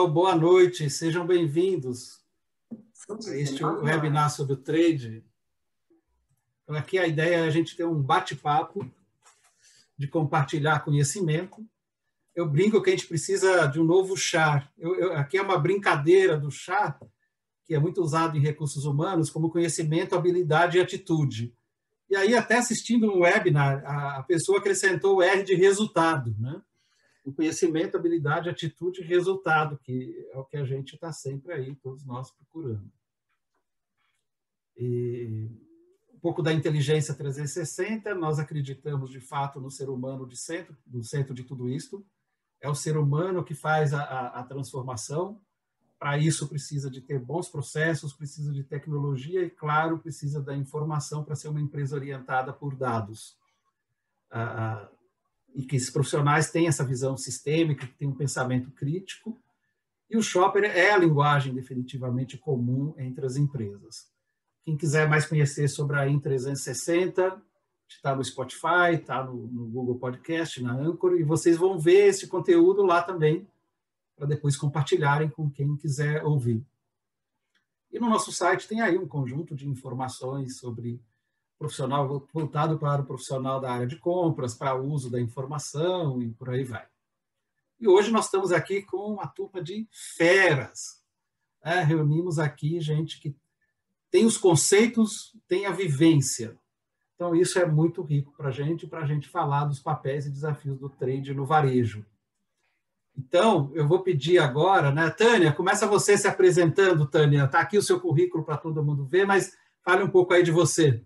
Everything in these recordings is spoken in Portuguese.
pessoal, boa noite, sejam bem-vindos a este webinar sobre o trade. Então, aqui a ideia é a gente ter um bate-papo de compartilhar conhecimento. Eu brinco que a gente precisa de um novo chá. Aqui é uma brincadeira do chá, que é muito usado em recursos humanos, como conhecimento, habilidade e atitude. E aí, até assistindo um webinar, a pessoa acrescentou o R de resultado, né? O conhecimento, habilidade, atitude e resultado, que é o que a gente está sempre aí, todos nós procurando. E um pouco da inteligência 360, nós acreditamos, de fato, no ser humano no centro de tudo isto. É o ser humano que faz a transformação. Para isso, precisa de ter bons processos, precisa de tecnologia e, claro, precisa da informação para ser uma empresa orientada por dados. E que esses profissionais têm essa visão sistêmica, que tem um pensamento crítico, e o Shopper é a linguagem definitivamente comum entre as empresas. Quem quiser mais conhecer sobre a In360, está no Spotify, está no Google Podcast, na Anchor, e vocês vão ver esse conteúdo lá também, para depois compartilharem com quem quiser ouvir. E no nosso site tem aí um conjunto de informações sobre profissional voltado para o profissional da área de compras, para o uso da informação e por aí vai. E hoje nós estamos aqui com uma turma de feras. Reunimos aqui gente que tem os conceitos, tem a vivência. Então isso é muito rico para a gente falar dos papéis e desafios do trade no varejo. Então, eu vou pedir agora, né, Tânia, começa você se apresentando, Tânia. Está aqui o seu currículo para todo mundo ver, mas fale um pouco aí de você.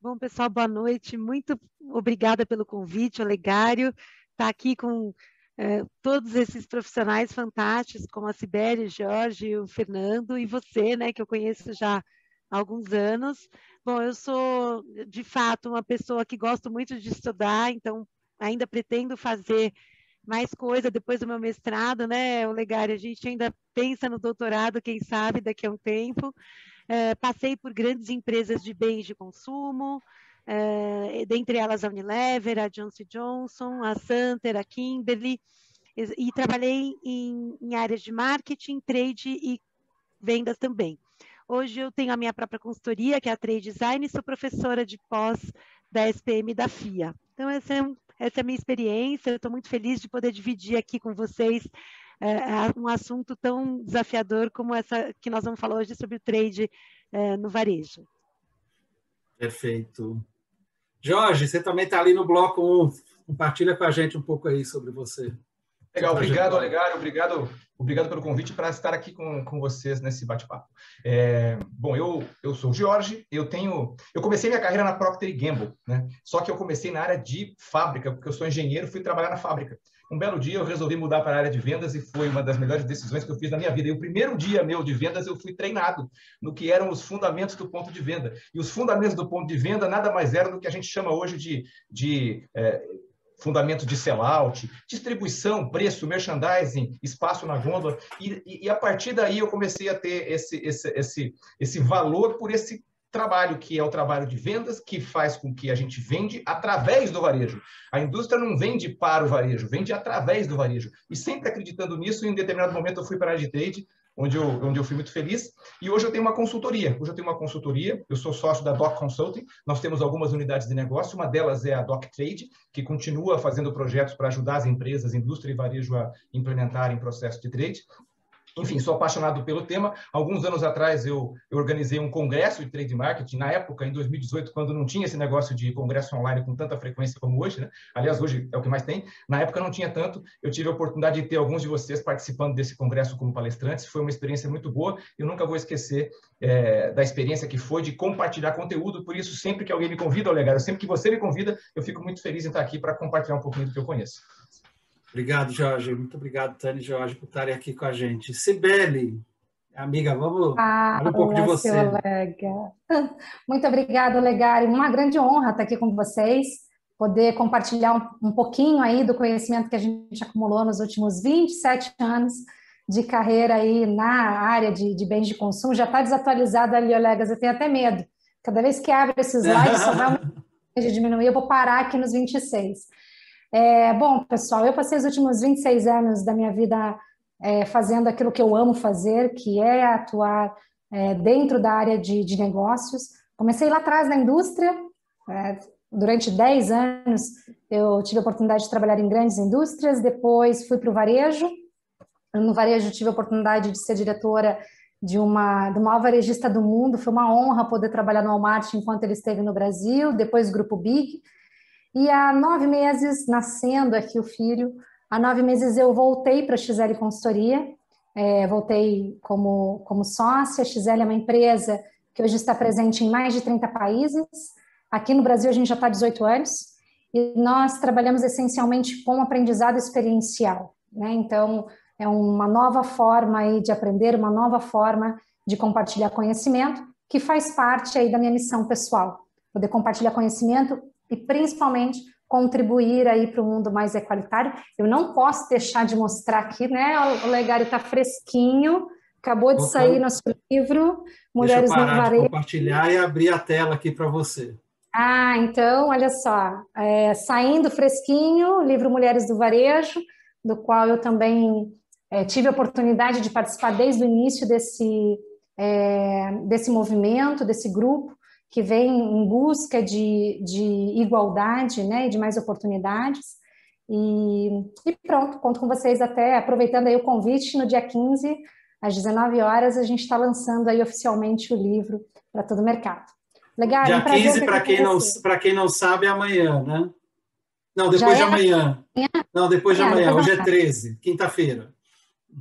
Bom, pessoal, boa noite. Muito obrigada pelo convite, Olegário. Está aqui com todos esses profissionais fantásticos, como a Sibeli, o Jorge, o Fernando e você, né, que eu conheço já há alguns anos. Bom, eu sou, de fato, uma pessoa que gosto muito de estudar, então ainda pretendo fazer mais coisa depois do meu mestrado, né, Olegário? A gente ainda pensa no doutorado, quem sabe, daqui a um tempo. Passei por grandes empresas de bens de consumo, dentre elas a Unilever, a Johnson & Johnson, a Santer, a Kimberly, e trabalhei em áreas de marketing, trade e vendas também. Hoje eu tenho a minha própria consultoria, que é a Trade Design, e sou professora de pós da SPM da FIA. Então, essa é a minha experiência. Eu estou muito feliz de poder dividir aqui com vocês um assunto tão desafiador como essa que nós vamos falar hoje sobre o trade no varejo. Perfeito. Jorge, você também está ali no bloco 1. Compartilha com a gente um pouco aí sobre você. Legal, obrigado, Olegário, obrigado pelo convite para estar aqui com vocês nesse bate-papo. Bom, eu sou o Jorge, eu comecei minha carreira na Procter & Gamble, né? Só que eu comecei na área de fábrica, porque eu sou engenheiro, fui trabalhar na fábrica. Um belo dia eu resolvi mudar para a área de vendas e foi uma das melhores decisões que eu fiz na minha vida. E o primeiro dia meu de vendas eu fui treinado no que eram os fundamentos do ponto de venda. E os fundamentos do ponto de venda nada mais eram do que a gente chama hoje de fundamento de sell-out, distribuição, preço, merchandising, espaço na gôndola, e a partir daí eu comecei a ter esse valor por esse trabalho, que é o trabalho de vendas, que faz com que a gente vende através do varejo. A indústria não vende para o varejo, vende através do varejo. E sempre acreditando nisso, em um determinado momento eu fui para a área de trade, onde eu fui muito feliz, e hoje eu tenho uma consultoria. Eu sou sócio da Doc Consulting, nós temos algumas unidades de negócio, uma delas é a Doc Trade, que continua fazendo projetos para ajudar as empresas, indústria e varejo a implementarem processo de trade. Enfim, sou apaixonado pelo tema. Alguns anos atrás eu organizei um congresso de trade marketing, na época, em 2018, quando não tinha esse negócio de congresso online com tanta frequência como hoje, né? Aliás, hoje é o que mais tem. Na época não tinha tanto. Eu tive a oportunidade de ter alguns de vocês participando desse congresso como palestrantes. Foi uma experiência muito boa. Eu nunca vou esquecer da experiência que foi de compartilhar conteúdo. Por isso, sempre que alguém me convida, Olegário, sempre que você me convida, eu fico muito feliz em estar aqui para compartilhar um pouquinho do que eu conheço. Obrigado, Jorge. Muito obrigado, Tânia e Jorge, por estarem aqui com a gente. Sibeli, amiga, vamos falar um pouco de você. Muito obrigada, Olegário. Uma grande honra estar aqui com vocês, poder compartilhar um pouquinho aí do conhecimento que a gente acumulou nos últimos 27 anos de carreira aí na área de bens de consumo. Já está desatualizado ali, Olegas, eu tenho até medo. Cada vez que abre esses slides, só vai diminuir, eu vou parar aqui nos 26. Bom, pessoal, eu passei os últimos 26 anos da minha vida fazendo aquilo que eu amo fazer, que é atuar dentro da área de negócios. Comecei lá atrás na indústria, durante 10 anos eu tive a oportunidade de trabalhar em grandes indústrias, depois fui para o varejo. No varejo tive a oportunidade de ser diretora do maior varejista do mundo, foi uma honra poder trabalhar no Walmart enquanto ele esteve no Brasil, depois Grupo Big. E há 9 meses, nascendo aqui o filho, há 9 meses eu voltei para a XL Consultoria, voltei como sócia. A XL é uma empresa que hoje está presente em mais de 30 países. Aqui no Brasil a gente já está há 18 anos e nós trabalhamos essencialmente com aprendizado experiencial, né? Então, é uma nova forma aí de aprender, uma nova forma de compartilhar conhecimento, que faz parte aí da minha missão pessoal, poder compartilhar conhecimento e principalmente contribuir aí para um mundo mais equalitário. Eu não posso deixar de mostrar aqui, né? O Legário está fresquinho, acabou de sair nosso livro, Mulheres no Varejo. Deixa eu parar de compartilhar e abrir a tela aqui para você. Ah, então, olha só, saindo fresquinho, o livro Mulheres do Varejo, do qual eu também tive a oportunidade de participar desde o início desse movimento, desse grupo, que vem em busca de igualdade, né, e de mais oportunidades. E pronto, conto com vocês até, aproveitando aí o convite, no dia 15, às 19 horas, a gente está lançando aí oficialmente o livro para todo o mercado. Legal, dia 15, para quem não sabe, é amanhã, né? Não, depois de amanhã. Não, depois de amanhã. Hoje é 13, quinta-feira.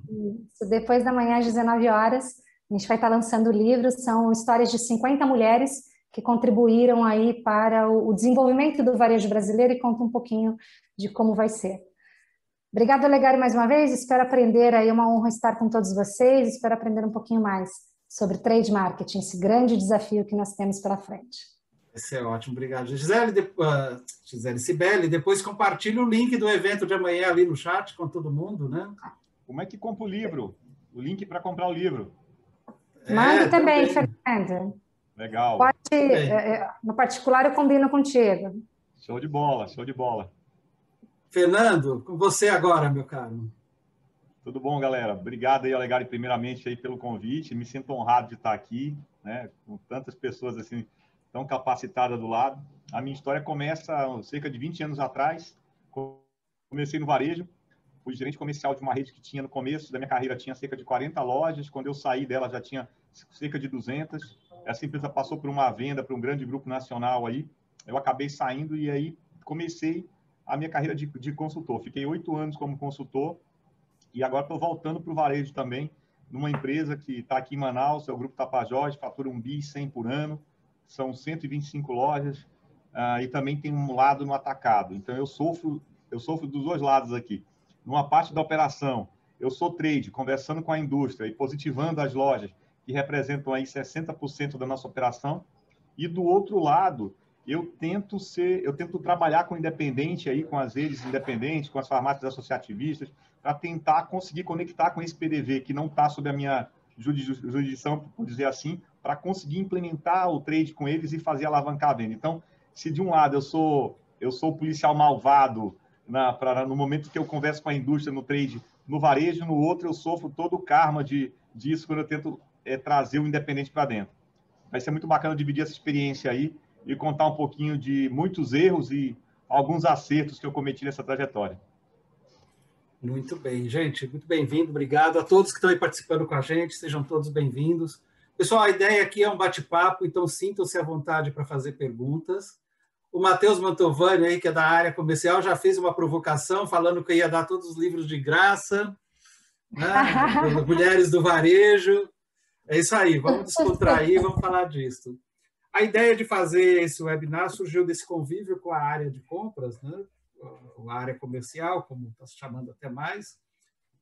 Isso, depois da manhã, às 19 horas, a gente vai estar lançando o livro. São histórias de 50 mulheres que contribuíram aí para o desenvolvimento do varejo brasileiro e conta um pouquinho de como vai ser. Obrigada, Legário, mais uma vez. Espero aprender aí, é uma honra estar com todos vocês. Espero aprender um pouquinho mais sobre trade marketing, esse grande desafio que nós temos pela frente. Esse é ótimo, obrigado. Gisele Cibele, depois compartilhe o link do evento de amanhã ali no chat com todo mundo, né? Como é que compra o livro? O link para comprar o livro. Manda também, Fernando. Legal. No particular, eu combino contigo. Show de bola, show de bola. Fernando, com você agora, meu caro. Tudo bom, galera? Obrigado aí, Legário, primeiramente aí pelo convite. Me sinto honrado de estar aqui, né, com tantas pessoas assim tão capacitadas do lado. A minha história começa há cerca de 20 anos atrás. Comecei no varejo, fui gerente comercial de uma rede que tinha no começo da minha carreira, tinha cerca de 40 lojas. Quando eu saí dela, já tinha cerca de 200. Essa empresa passou por uma venda para um grande grupo nacional aí. Eu acabei saindo e aí comecei a minha carreira de consultor. Fiquei 8 anos como consultor. E agora estou voltando para o varejo também, numa empresa que está aqui em Manaus, é o Grupo Tapajós, fatura 1,1 bi por ano, são 125 lojas, e também tem um lado no atacado. Então, eu sofro dos dois lados aqui. Numa parte da operação, eu sou trade, conversando com a indústria e positivando as lojas, que representam aí 60% da nossa operação. E do outro lado, eu tento trabalhar com independente aí, com as redes independentes, com as farmácias associativistas, para tentar conseguir conectar com esse PDV que não está sob a minha jurisdição, por dizer assim, para conseguir implementar o trade com eles e fazer alavancar a venda. Então, se de um lado eu sou o policial malvado no momento que eu converso com a indústria no trade, no varejo, no outro eu sofro todo o karma disso quando eu tento trazer o independente para dentro. Vai ser muito bacana dividir essa experiência aí e contar um pouquinho de muitos erros e alguns acertos que eu cometi nessa trajetória. Muito bem, gente, muito bem-vindo, obrigado a todos que estão aí participando com a gente, sejam todos bem-vindos. Pessoal, a ideia aqui é um bate-papo, então sintam-se à vontade para fazer perguntas. O Matheus Mantovani, aí, que é da área comercial, já fez uma provocação falando que ia dar todos os livros de graça, né? Mulheres do Varejo. É isso aí, vamos descontrair, vamos falar disso. A ideia de fazer esse webinar surgiu desse convívio com a área de compras, né? A área comercial, como está se chamando até mais,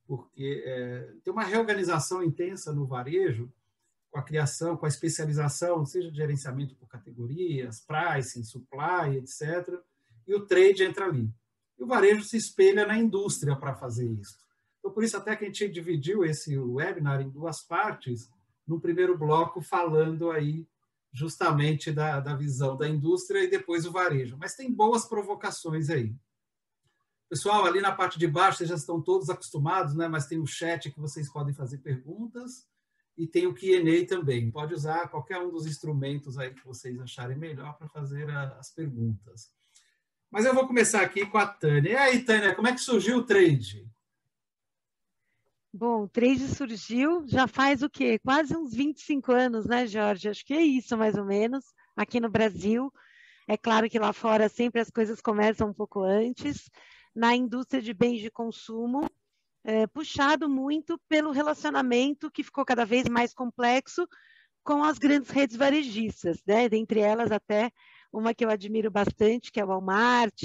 porque tem uma reorganização intensa no varejo, com a criação, com a especialização, seja de gerenciamento por categorias, pricing, supply, etc. E o trade entra ali. E o varejo se espelha na indústria para fazer isso. Então, por isso até que a gente dividiu esse webinar em 2 partes, no primeiro bloco falando aí justamente da visão da indústria e depois o varejo. Mas tem boas provocações aí. Pessoal, ali na parte de baixo, vocês já estão todos acostumados, né? Mas tem o chat que vocês podem fazer perguntas e tem o Q&A também. Pode usar qualquer um dos instrumentos aí que vocês acharem melhor para fazer as perguntas. Mas eu vou começar aqui com a Tânia. E aí, Tânia, como é que surgiu o trade? Bom, o trade surgiu já faz o quê? Quase uns 25 anos, né, Jorge? Acho que é isso, mais ou menos, aqui no Brasil. É claro que lá fora sempre as coisas começam um pouco antes. Na indústria de bens de consumo, puxado muito pelo relacionamento que ficou cada vez mais complexo com as grandes redes varejistas, né? Dentre elas até uma que eu admiro bastante, que é o Walmart,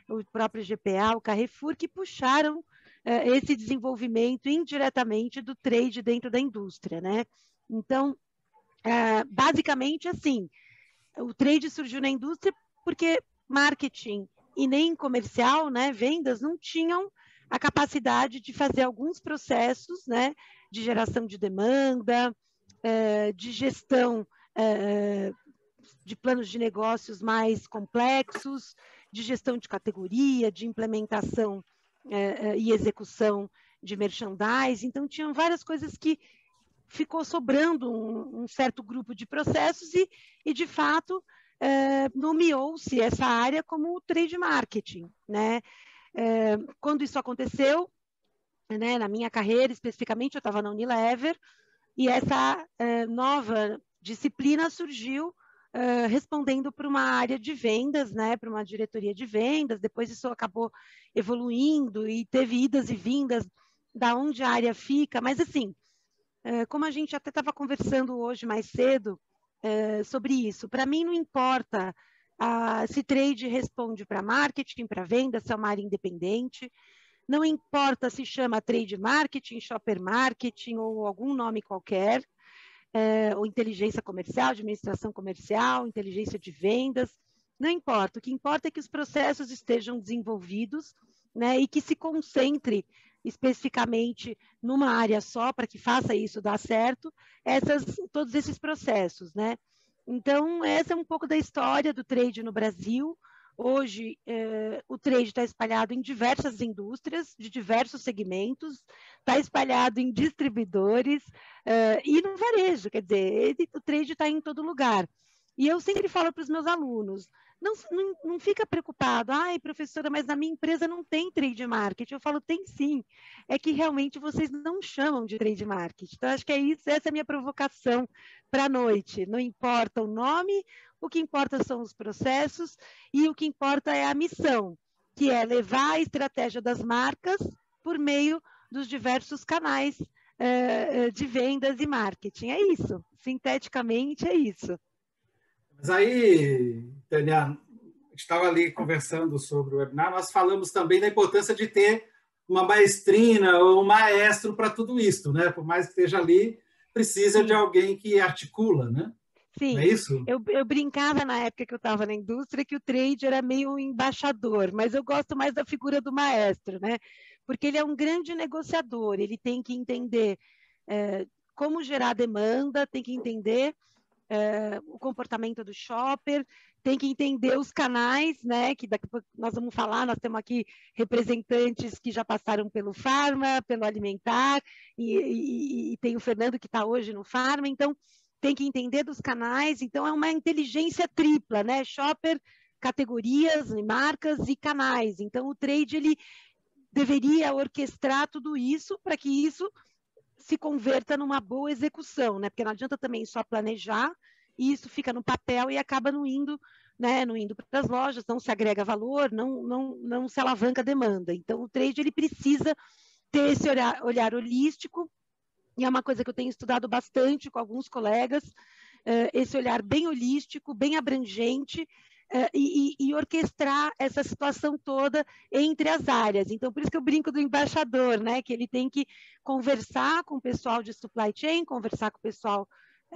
o próprio GPA, o Carrefour, que puxaram esse desenvolvimento indiretamente do trade dentro da indústria, né? Então, basicamente assim, o trade surgiu na indústria porque marketing e nem comercial, né, vendas, não tinham a capacidade de fazer alguns processos, né, de geração de demanda, de gestão de planos de negócios mais complexos, de gestão de categoria, de implementação e execução de merchandising. Então, tinham várias coisas que ficou sobrando um certo grupo de processos e de fato, nomeou-se essa área como o trade marketing, né? Quando isso aconteceu, né, na minha carreira especificamente, eu estava na Unilever, e essa nova disciplina surgiu respondendo para uma área de vendas, né, para uma diretoria de vendas. Depois isso acabou evoluindo e teve idas e vindas da onde a área fica, mas assim, como a gente até estava conversando hoje mais cedo sobre isso, para mim não importa se trade responde para marketing, para venda, se é uma área independente, não importa se chama trade marketing, shopper marketing ou algum nome qualquer, ou inteligência comercial, administração comercial, inteligência de vendas, não importa. O que importa é que os processos estejam desenvolvidos, né, e que se concentre especificamente numa área só, para que faça isso dar certo, todos esses processos, né? Então, essa é um pouco da história do trade no Brasil. Hoje, o trade está espalhado em diversas indústrias, de diversos segmentos, está espalhado em distribuidores e no varejo, quer dizer, o trade está em todo lugar. E eu sempre falo para os meus alunos, não fica preocupado, ai, professora, mas na minha empresa não tem trade marketing. Eu falo, tem sim, é que realmente vocês não chamam de trade marketing. Então, acho que é isso, essa é a minha provocação para a noite. Não importa o nome, o que importa são os processos e o que importa é a missão, que é levar a estratégia das marcas por meio dos diversos canais de vendas e marketing. É isso, sinteticamente é isso. Mas aí, Tânia, a gente estava ali conversando sobre o webinar, nós falamos também da importância de ter uma maestrina ou um maestro para tudo isso, né? Por mais que esteja ali, precisa de alguém que articula, né? Sim, não é isso? Eu brincava na época que eu estava na indústria que o trade era meio um embaixador, mas eu gosto mais da figura do maestro, né? Porque ele é um grande negociador, ele tem que entender como gerar demanda, tem que entender o comportamento do shopper, tem que entender os canais, né? Que daqui a pouco nós vamos falar, nós temos aqui representantes que já passaram pelo Pharma, pelo Alimentar, e tem o Fernando que está hoje no Pharma, então tem que entender dos canais, então é uma inteligência tripla, né? Shopper, categorias, marcas e canais. Então o trade ele deveria orquestrar tudo isso para que isso se converta numa boa execução, né? Porque não adianta também só planejar e isso fica no papel e acaba não indo, né? Não indo para as lojas, não se agrega valor, não se alavanca a demanda. Então o trade ele precisa ter esse olhar holístico. E é uma coisa que eu tenho estudado bastante com alguns colegas, esse olhar bem holístico, bem abrangente, e orquestrar essa situação toda entre as áreas. Então, por isso que eu brinco do embaixador, né? Que ele tem que conversar com o pessoal de supply chain, conversar com o pessoal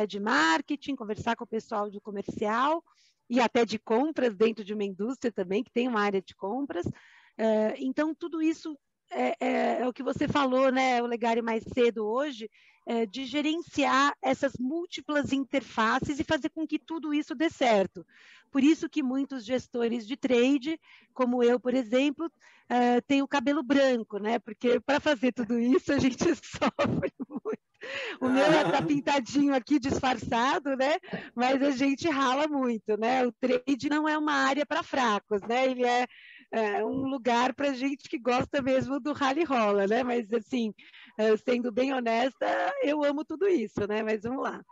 de marketing, conversar com o pessoal de comercial e até de compras dentro de uma indústria também, que tem uma área de compras. Então, tudo isso é o que você falou, né, o Legário, mais cedo hoje, de gerenciar essas múltiplas interfaces e fazer com que tudo isso dê certo. Por isso que muitos gestores de trade, como eu, por exemplo, têm o cabelo branco, né? Porque para fazer tudo isso a gente sofre muito. O meu está pintadinho aqui, disfarçado, né? Mas a gente rala muito, né? O trade não é uma área para fracos, né? Ele é um lugar para gente que gosta mesmo do rally rola, né? Mas, assim, sendo bem honesta, eu amo tudo isso, né? Mas vamos lá.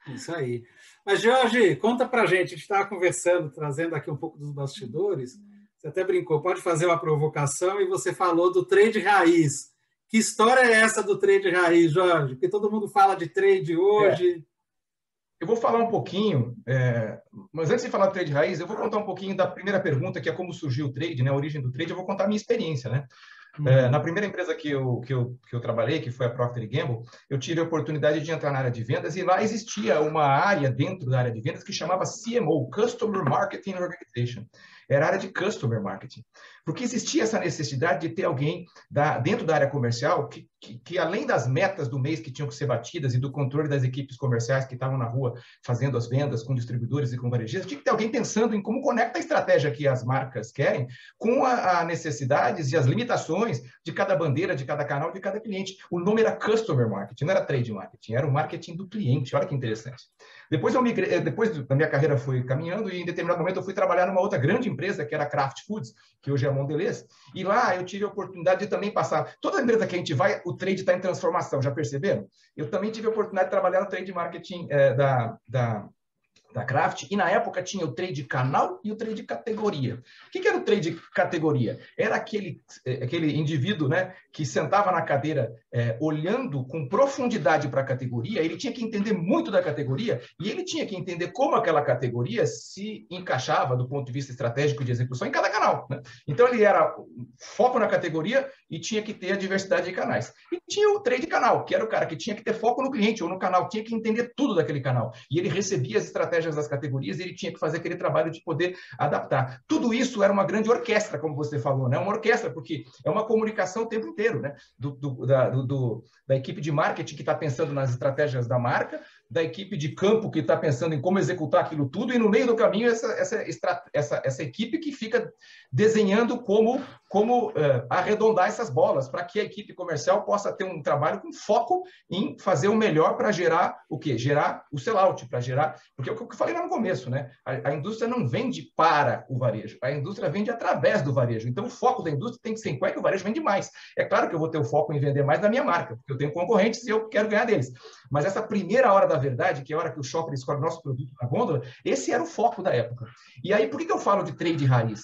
Isso aí. Mas, Jorge, conta para a gente. A gente estava conversando, trazendo aqui um pouco dos bastidores. Você até brincou, pode fazer uma provocação, e você falou do trade raiz. Que história é essa do trade raiz, Jorge? Porque todo mundo fala de trade hoje. Eu vou falar um pouquinho, mas antes de falar do trade raiz, eu vou contar um pouquinho da primeira pergunta, que é como surgiu o trade, né? A origem do trade. Eu vou contar a minha experiência, né? Na primeira empresa que eu trabalhei, que foi a Procter & Gamble, eu tive a oportunidade de entrar na área de vendas, e lá existia uma área dentro da área de vendas que chamava CMO, Customer Marketing Organization. Era a área de Customer Marketing. Porque existia essa necessidade de ter alguém dentro da área comercial que, além das metas do mês que tinham que ser batidas e do controle das equipes comerciais que estavam na rua fazendo as vendas com distribuidores e com varejistas, tinha que ter alguém pensando em como conecta a estratégia que as marcas querem com as necessidades e as limitações de cada bandeira, de cada canal, de cada cliente. O nome era Customer Marketing, não era Trade Marketing, era o marketing do cliente. Olha que interessante. Depois a minha carreira foi caminhando, e em determinado momento eu fui trabalhar numa outra grande empresa, que era a Kraft Foods, que hoje é a Mondelez, e lá eu tive a oportunidade de também passar. Toda empresa que a gente vai, o trade está em transformação, já perceberam? Eu também tive a oportunidade de trabalhar no trade marketing da Kraft, e na época tinha o trade canal e o trade categoria. O que era o trade categoria? Era aquele indivíduo, né, que sentava na cadeira olhando com profundidade para a categoria. Ele tinha que entender muito da categoria, e ele tinha que entender como aquela categoria se encaixava do ponto de vista estratégico de execução em cada canal, né? Então ele era foco na categoria e tinha que ter a diversidade de canais. E tinha o trade canal, que era o cara que tinha que ter foco no cliente ou no canal, tinha que entender tudo daquele canal. E ele recebia as estratégias das categorias, e ele tinha que fazer aquele trabalho de poder adaptar. Tudo isso era uma grande orquestra, como você falou, né? Uma orquestra, porque é uma comunicação o tempo inteiro, né? Da equipe de marketing que está pensando nas estratégias da marca, da equipe de campo que está pensando em como executar aquilo tudo, e no meio do caminho essa equipe que fica desenhando como arredondar essas bolas, para que a equipe comercial possa ter um trabalho com foco em fazer o melhor para gerar o quê? Gerar o sellout, para gerar... Porque é o que eu falei lá no começo, né? A indústria não vende para o varejo, a indústria vende através do varejo. Então, o foco da indústria tem que ser em qual é que o varejo vende mais. É claro que eu vou ter o foco em vender mais da minha marca, porque eu tenho concorrentes e eu quero ganhar deles. Mas essa primeira hora da verdade, que é a hora que o shopper escolhe o nosso produto na gôndola, esse era o foco da época. E aí, por que eu falo de trade raiz?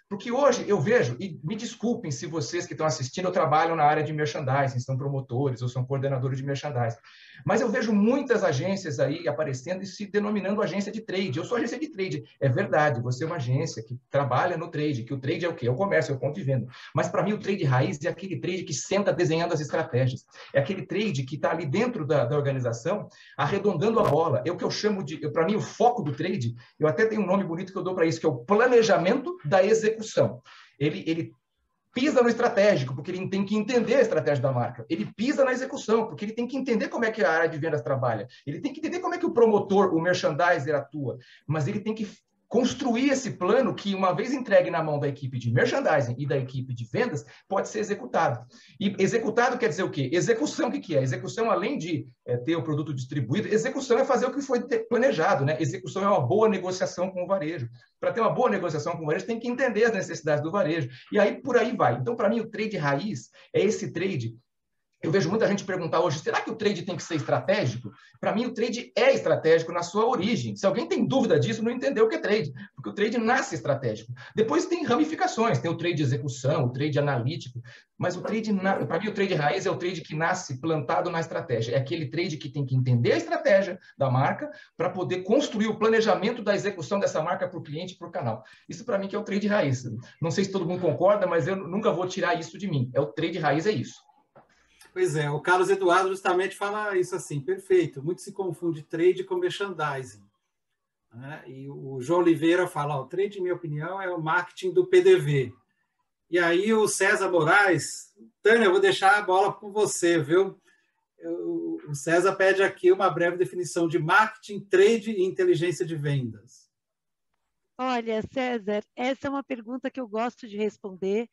Porque hoje eu vejo, e me desculpem se vocês que estão assistindo trabalham na área de merchandising, são promotores ou são coordenadores de merchandising, mas eu vejo muitas agências aí aparecendo e se denominando agência de trade. Eu sou agência de trade. É verdade, você é uma agência que trabalha no trade, que o trade é o quê? É o comércio, é o ponto de venda. Mas para mim o trade raiz é aquele trade que senta desenhando as estratégias. É aquele trade que está ali dentro da organização, arredondando a bola. É o que eu chamo de, para mim, o foco do trade, eu até tenho um nome bonito que eu dou para isso, que é o planejamento da execução. Ele pisa no estratégico, porque ele tem que entender a estratégia da marca. Ele pisa na execução, porque ele tem que entender como é que a área de vendas trabalha. Ele tem que entender como é que o promotor, o merchandiser atua. Mas ele tem que construir esse plano que, uma vez entregue na mão da equipe de merchandising e da equipe de vendas, pode ser executado. E executado quer dizer o quê? Execução, o que é? Execução, além de ter o produto distribuído, execução é fazer o que foi planejado, né? Execução é uma boa negociação com o varejo. Para ter uma boa negociação com o varejo, tem que entender as necessidades do varejo. E aí, por aí vai. Então, para mim, o trade raiz é esse trade. Eu vejo muita gente perguntar hoje, será que o trade tem que ser estratégico? Para mim, o trade é estratégico na sua origem. Se alguém tem dúvida disso, não entendeu o que é trade, porque o trade nasce estratégico. Depois tem ramificações, tem o trade de execução, o trade analítico, mas o trade, para mim, o trade raiz é o trade que nasce plantado na estratégia. É aquele trade que tem que entender a estratégia da marca para poder construir o planejamento da execução dessa marca para o cliente e para o canal. Isso, para mim, que é o trade raiz. Não sei se todo mundo concorda, mas eu nunca vou tirar isso de mim. O trade raiz é isso. Pois é, o Carlos Eduardo justamente fala isso assim, perfeito, muito se confunde trade com merchandising. Né? E o João Oliveira fala, o trade, em minha opinião, é o marketing do PDV. E aí o César Moraes, Tânia, eu vou deixar a bola com você, viu? O César pede aqui uma breve definição de marketing, trade e inteligência de vendas. Olha, César, essa é uma pergunta que eu gosto de responder.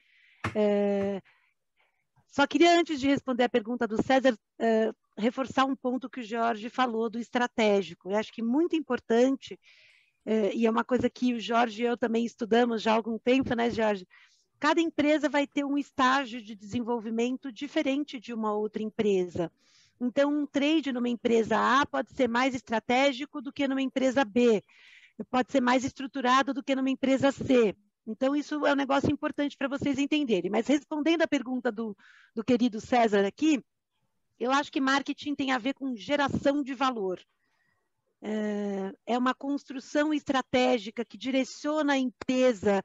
Só queria, antes de responder a pergunta do César, reforçar um ponto que o Jorge falou do estratégico. Eu acho que muito importante, e é uma coisa que o Jorge e eu também estudamos já há algum tempo, né, Jorge? Cada empresa vai ter um estágio de desenvolvimento diferente de uma outra empresa. Então, um trade numa empresa A pode ser mais estratégico do que numa empresa B, pode ser mais estruturado do que numa empresa C. Então, isso é um negócio importante para vocês entenderem. Mas respondendo à pergunta do querido César aqui, eu acho que marketing tem a ver com geração de valor. É uma construção estratégica que direciona a empresa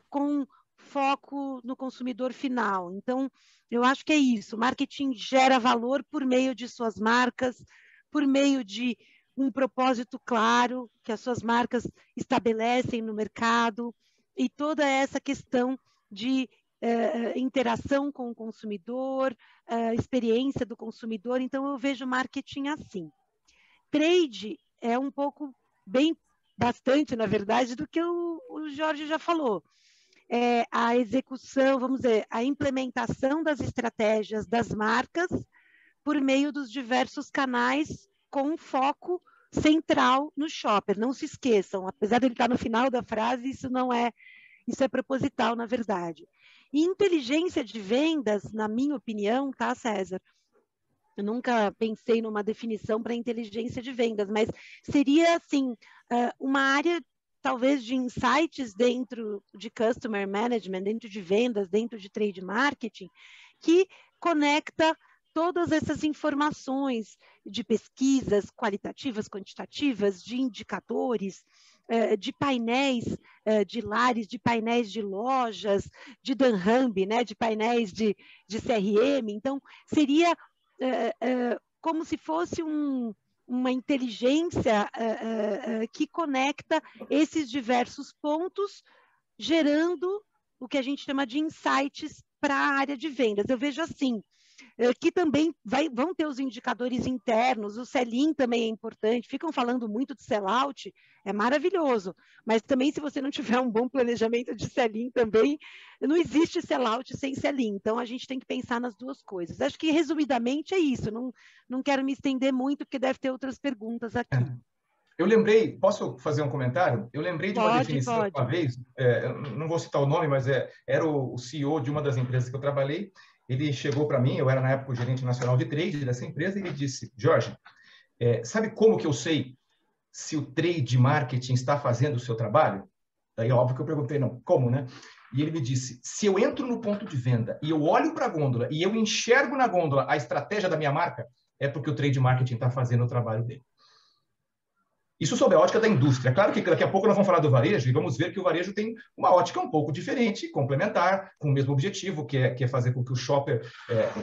com foco no consumidor final. Então, eu acho que é isso. Marketing gera valor por meio de suas marcas, por meio de um propósito claro que as suas marcas estabelecem no mercado e toda essa questão de interação com o consumidor, experiência do consumidor. Então, eu vejo marketing assim. Trade é um pouco, bastante, na verdade, do que o Jorge já falou. A execução, vamos dizer, a implementação das estratégias das marcas por meio dos diversos canais com foco central no shopper. Não se esqueçam, apesar de ele estar no final da frase, isso é proposital, na verdade. E inteligência de vendas, na minha opinião, tá, César? Eu nunca pensei numa definição para inteligência de vendas, mas seria, assim, uma área, talvez, de insights dentro de customer management, dentro de vendas, dentro de trade marketing, que conecta todas essas informações de pesquisas qualitativas, quantitativas, de indicadores, de painéis de lares, de painéis de lojas, de Dunnhumby, né, de painéis de CRM. Então, seria como se fosse uma inteligência que conecta esses diversos pontos, gerando o que a gente chama de insights para a área de vendas. Eu vejo assim, que também vão ter os indicadores internos, o sell-in também é importante, ficam falando muito de sell-out, é maravilhoso, mas também se você não tiver um bom planejamento de sell-in também, não existe sell-out sem sell-in, então a gente tem que pensar nas duas coisas. Acho que resumidamente é isso, não quero me estender muito, porque deve ter outras perguntas aqui. Eu lembrei, posso fazer um comentário? Eu lembrei de uma definição uma vez, não vou citar o nome, mas era o CEO de uma das empresas que eu trabalhei. Ele chegou para mim, eu era na época o gerente nacional de trade dessa empresa, e ele disse: Jorge, sabe como que eu sei se o trade marketing está fazendo o seu trabalho? Daí, óbvio que eu perguntei, não, como, né? E ele me disse: se eu entro no ponto de venda e eu olho para a gôndola e eu enxergo na gôndola a estratégia da minha marca, é porque o trade marketing está fazendo o trabalho dele. Isso sob a ótica da indústria. Claro que daqui a pouco nós vamos falar do varejo e vamos ver que o varejo tem uma ótica um pouco diferente, complementar, com o mesmo objetivo, que é fazer com que o shopper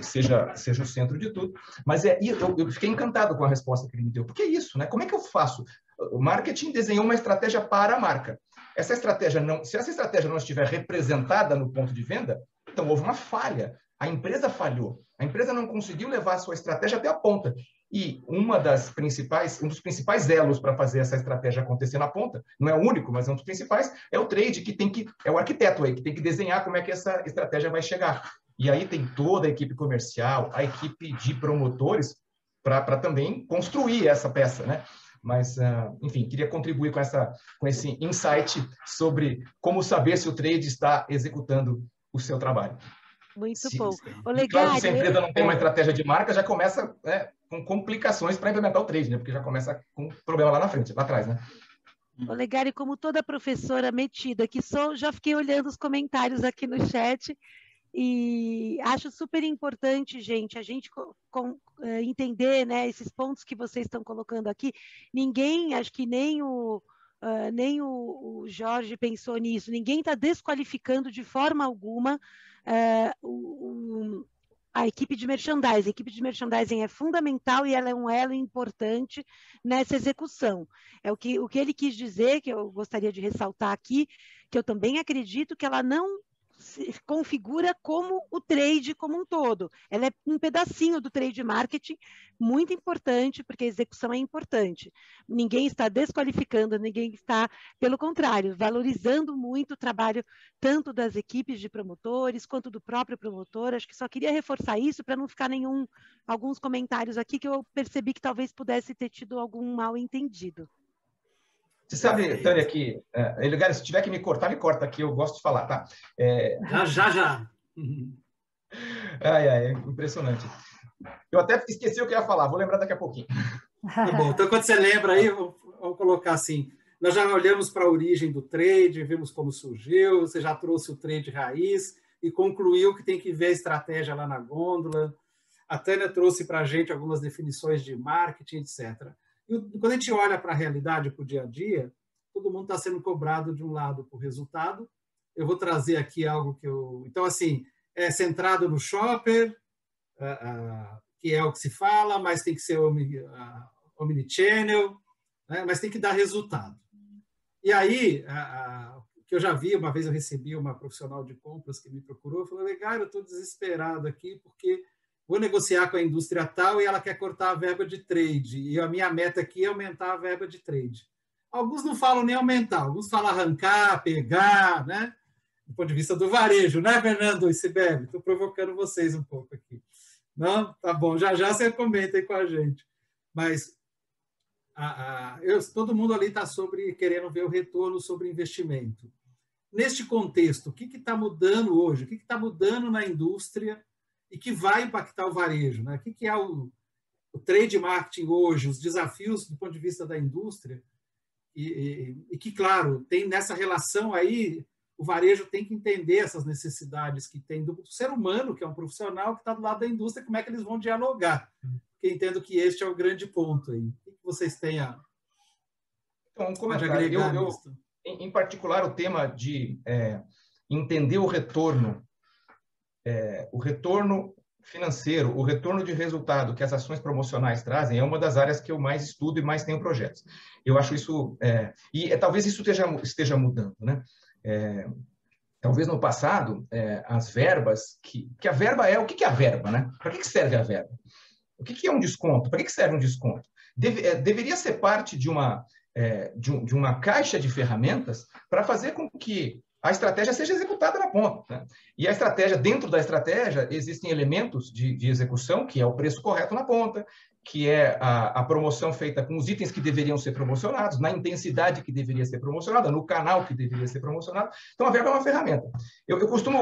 seja o centro de tudo. Mas eu fiquei encantado com a resposta que ele me deu. Porque é isso, né? Como é que eu faço? O marketing desenhou uma estratégia para a marca. Se essa estratégia não estiver representada no ponto de venda, então houve uma falha. A empresa falhou. A empresa não conseguiu levar a sua estratégia até a ponta. E um dos principais elos para fazer essa estratégia acontecer na ponta, não é o único, mas é um dos principais, é o trade, é o arquiteto aí, que tem que desenhar como é que essa estratégia vai chegar. E aí tem toda a equipe comercial, a equipe de promotores, para também construir essa peça, né? Mas, enfim, queria contribuir com esse insight sobre como saber se o trade está executando o seu trabalho. Muito bom. Claro, se a empresa não tem uma estratégia de marca, já começa com complicações para implementar o trade, né? Porque já começa com problema lá na frente, lá atrás, né? Olegário, como toda professora metida que sou, já fiquei olhando os comentários aqui no chat e acho super importante, gente, a gente entender, né, esses pontos que vocês estão colocando aqui. Ninguém, acho que nem o Jorge pensou nisso, ninguém está desqualificando de forma alguma a equipe de merchandising. A equipe de merchandising é fundamental e ela é um elo importante nessa execução. O que ele quis dizer, que eu gostaria de ressaltar aqui, que eu também acredito que ela não se configura como o trade como um todo. Ela é um pedacinho do trade marketing, muito importante, porque a execução é importante. Ninguém está desqualificando, ninguém está, pelo contrário, valorizando muito o trabalho tanto das equipes de promotores quanto do próprio promotor. Acho que só queria reforçar isso para não ficar alguns comentários aqui que eu percebi que talvez pudesse ter tido algum mal entendido. Você sabe, Tânia, que, Legário, se tiver que me cortar, me corta aqui, eu gosto de falar, tá? Já. Impressionante. Eu até esqueci o que eu ia falar, vou lembrar daqui a pouquinho. Tá bom, então quando você lembra aí, vamos colocar assim, nós já olhamos para a origem do trade, vimos como surgiu, você já trouxe o trade raiz e concluiu que tem que ver a estratégia lá na gôndola. A Tânia trouxe para a gente algumas definições de marketing, etc. E quando a gente olha para a realidade, para o dia a dia, todo mundo está sendo cobrado de um lado por resultado. Eu vou trazer aqui algo que eu... Então, assim, é centrado no shopper, que é o que se fala, mas tem que ser omnichannel, né? Mas tem que dar resultado. E aí, que eu já vi, uma vez eu recebi uma profissional de compras que me procurou, falou, Legário, eu estou desesperado aqui porque vou negociar com a indústria tal e ela quer cortar a verba de trade. E a minha meta aqui é aumentar a verba de trade. Alguns não falam nem aumentar, alguns falam arrancar, pegar, né? Do ponto de vista do varejo, né, Fernando e Sibeli? Estou provocando vocês um pouco aqui. Não? Tá bom, já você comenta aí com a gente. Mas todo mundo ali está querendo ver o retorno sobre investimento. Neste contexto, o que está mudando hoje? O que está mudando na indústria e que vai impactar o varejo, né? O que é o trade marketing hoje, os desafios do ponto de vista da indústria, e que, claro, tem nessa relação aí, o varejo tem que entender essas necessidades que tem do ser humano, que é um profissional que está do lado da indústria, como é que eles vão dialogar. Porque entendo que este é o grande ponto aí. O que vocês têm a... Então, um comentário. Em particular, o tema de entender o retorno financeiro, o retorno de resultado que as ações promocionais trazem é uma das áreas que eu mais estudo e mais tenho projetos. Eu acho isso... talvez isso esteja mudando, né? Talvez no passado, as verbas... que a verba é... O que é a verba, né? Para que serve a verba? O que é um desconto? Para que serve um desconto? Deveria ser parte de uma caixa de ferramentas para fazer com que a estratégia seja executada na ponta, né? E a estratégia, dentro da estratégia, existem elementos de execução, que é o preço correto na ponta, que é a promoção feita com os itens que deveriam ser promocionados, na intensidade que deveria ser promocionada, no canal que deveria ser promocionado. Então, a verba é uma ferramenta. Eu costumo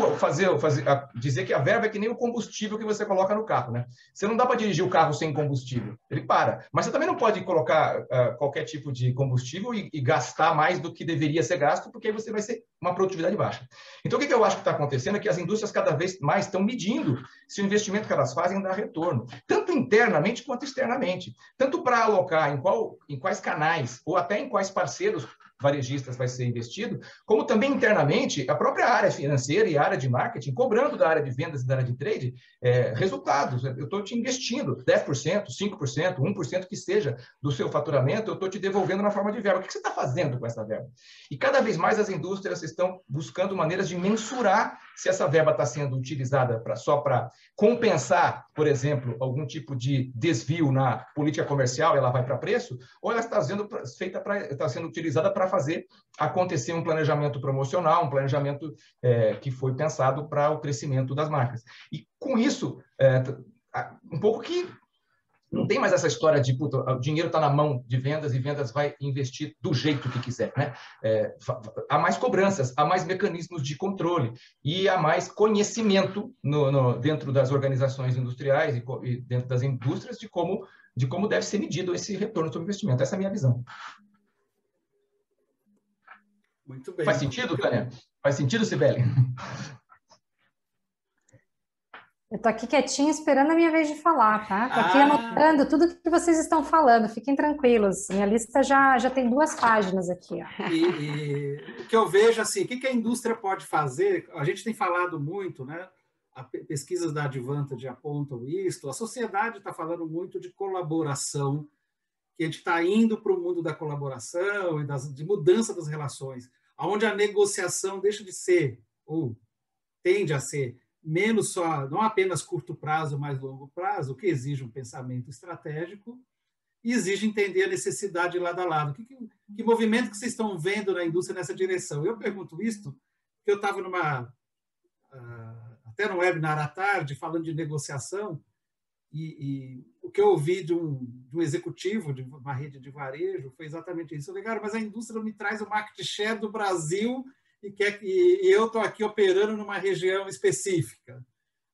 dizer que a verba é que nem o combustível que você coloca no carro, né? Você não dá para dirigir o carro sem combustível, ele para. Mas você também não pode colocar qualquer tipo de combustível e gastar mais do que deveria ser gasto, porque aí você vai ser uma produtividade baixa. Então, o que eu acho que está acontecendo é que as indústrias cada vez mais estão medindo se o investimento que elas fazem dá retorno, tanto internamente quanto externamente, tanto para alocar em quais canais ou até em quais parceiros varejistas vai ser investido, como também internamente a própria área financeira e a área de marketing, cobrando da área de vendas e da área de trade resultados. Eu estou te investindo 10%, 5%, 1% que seja do seu faturamento, eu estou te devolvendo na forma de verba. O que você está fazendo com essa verba? E cada vez mais as indústrias estão buscando maneiras de mensurar se essa verba está sendo utilizada só para compensar, por exemplo, algum tipo de desvio na política comercial, ela vai para preço, ou ela está sendo utilizada para fazer acontecer um planejamento promocional, um planejamento que foi pensado para o crescimento das marcas. E com isso, um pouco que não tem mais essa história de o dinheiro está na mão de vendas e vendas vai investir do jeito que quiser, né? Há mais cobranças, há mais mecanismos de controle e há mais conhecimento dentro das organizações industriais e dentro das indústrias de como deve ser medido esse retorno sobre investimento. Essa é a minha visão. Muito bem. Faz sentido, Tânia? Faz sentido, Sibeli? Eu estou aqui quietinha esperando a minha vez de falar, tá? Estou aqui anotando tudo que vocês estão falando, fiquem tranquilos. Minha lista já tem 2 páginas aqui. Ó. E o que eu vejo, assim, o que a indústria pode fazer? A gente tem falado muito, né? Pesquisas da Advantage apontam isso, a sociedade está falando muito de colaboração, que a gente está indo para o mundo da colaboração e de mudança das relações, onde a negociação deixa de ser tende a ser menos só, não apenas curto prazo, mas longo prazo, o que exige um pensamento estratégico e exige entender a necessidade lado a lado. Que movimento que vocês estão vendo na indústria nessa direção? Eu pergunto isso porque eu estava até no webinar à tarde, falando de negociação, e o que eu ouvi de um executivo de uma rede de varejo foi exatamente isso. Eu falei, cara, mas a indústria me traz o market share do Brasil e eu estou aqui operando numa região específica.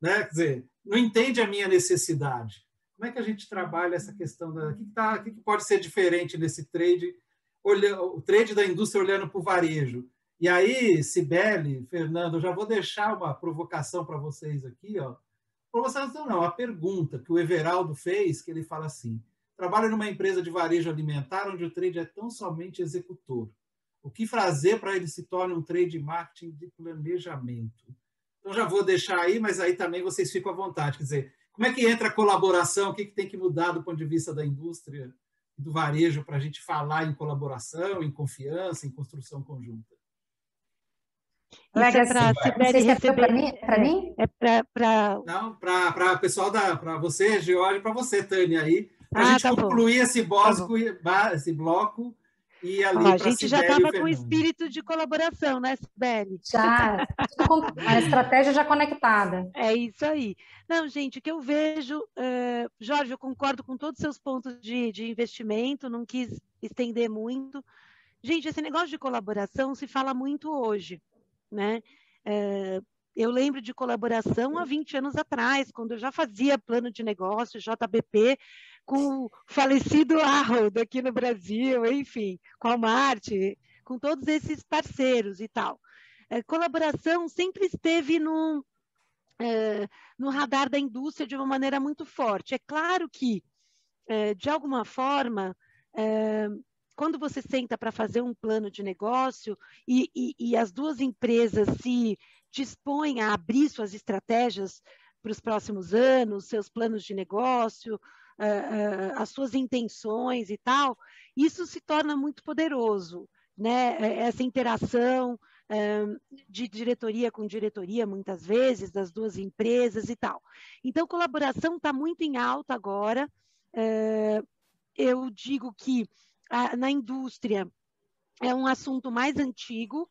Né? Quer dizer, não entende a minha necessidade. Como é que a gente trabalha essa questão o que pode ser diferente nesse trade, o trade da indústria olhando para o varejo? E aí, Cibele, Fernando, eu já vou deixar uma provocação para vocês aqui. Provocação não, a pergunta que o Everaldo fez, que ele fala assim, trabalho numa empresa de varejo alimentar onde o trade é tão somente executor. O que fazer para ele se torne um trade marketing de planejamento? Então, já vou deixar aí, mas aí também vocês ficam à vontade. Quer dizer, como é que entra a colaboração? O que tem que mudar do ponto de vista da indústria e do varejo para a gente falar em colaboração, em confiança, em construção conjunta? Isso é para a Cibele receber. Para mim? É para... Não, para o pessoal, para você, George, para você, Tânia, aí, para a gente concluir esse bloco e ali a gente já estava com o espírito de colaboração, né, Cibele? Já, a estratégia já conectada. É isso aí. Não, gente, o que eu vejo, Jorge, eu concordo com todos os seus pontos de investimento, não quis estender muito. Gente, esse negócio de colaboração se fala muito hoje, né? Eu lembro de colaboração há 20 anos atrás, quando eu já fazia plano de negócio, JBP, com o falecido Harold aqui no Brasil, enfim, com a Walmart, com todos esses parceiros e tal. Colaboração sempre esteve no radar da indústria de uma maneira muito forte. É claro que, de alguma forma, quando você senta para fazer um plano de negócio e as duas empresas se dispõem a abrir suas estratégias para os próximos anos, seus planos de negócio, as suas intenções e tal, isso se torna muito poderoso, né? Essa interação de diretoria com diretoria, muitas vezes, das duas empresas e tal. Então, colaboração está muito em alta agora. Eu digo que na indústria é um assunto mais antigo,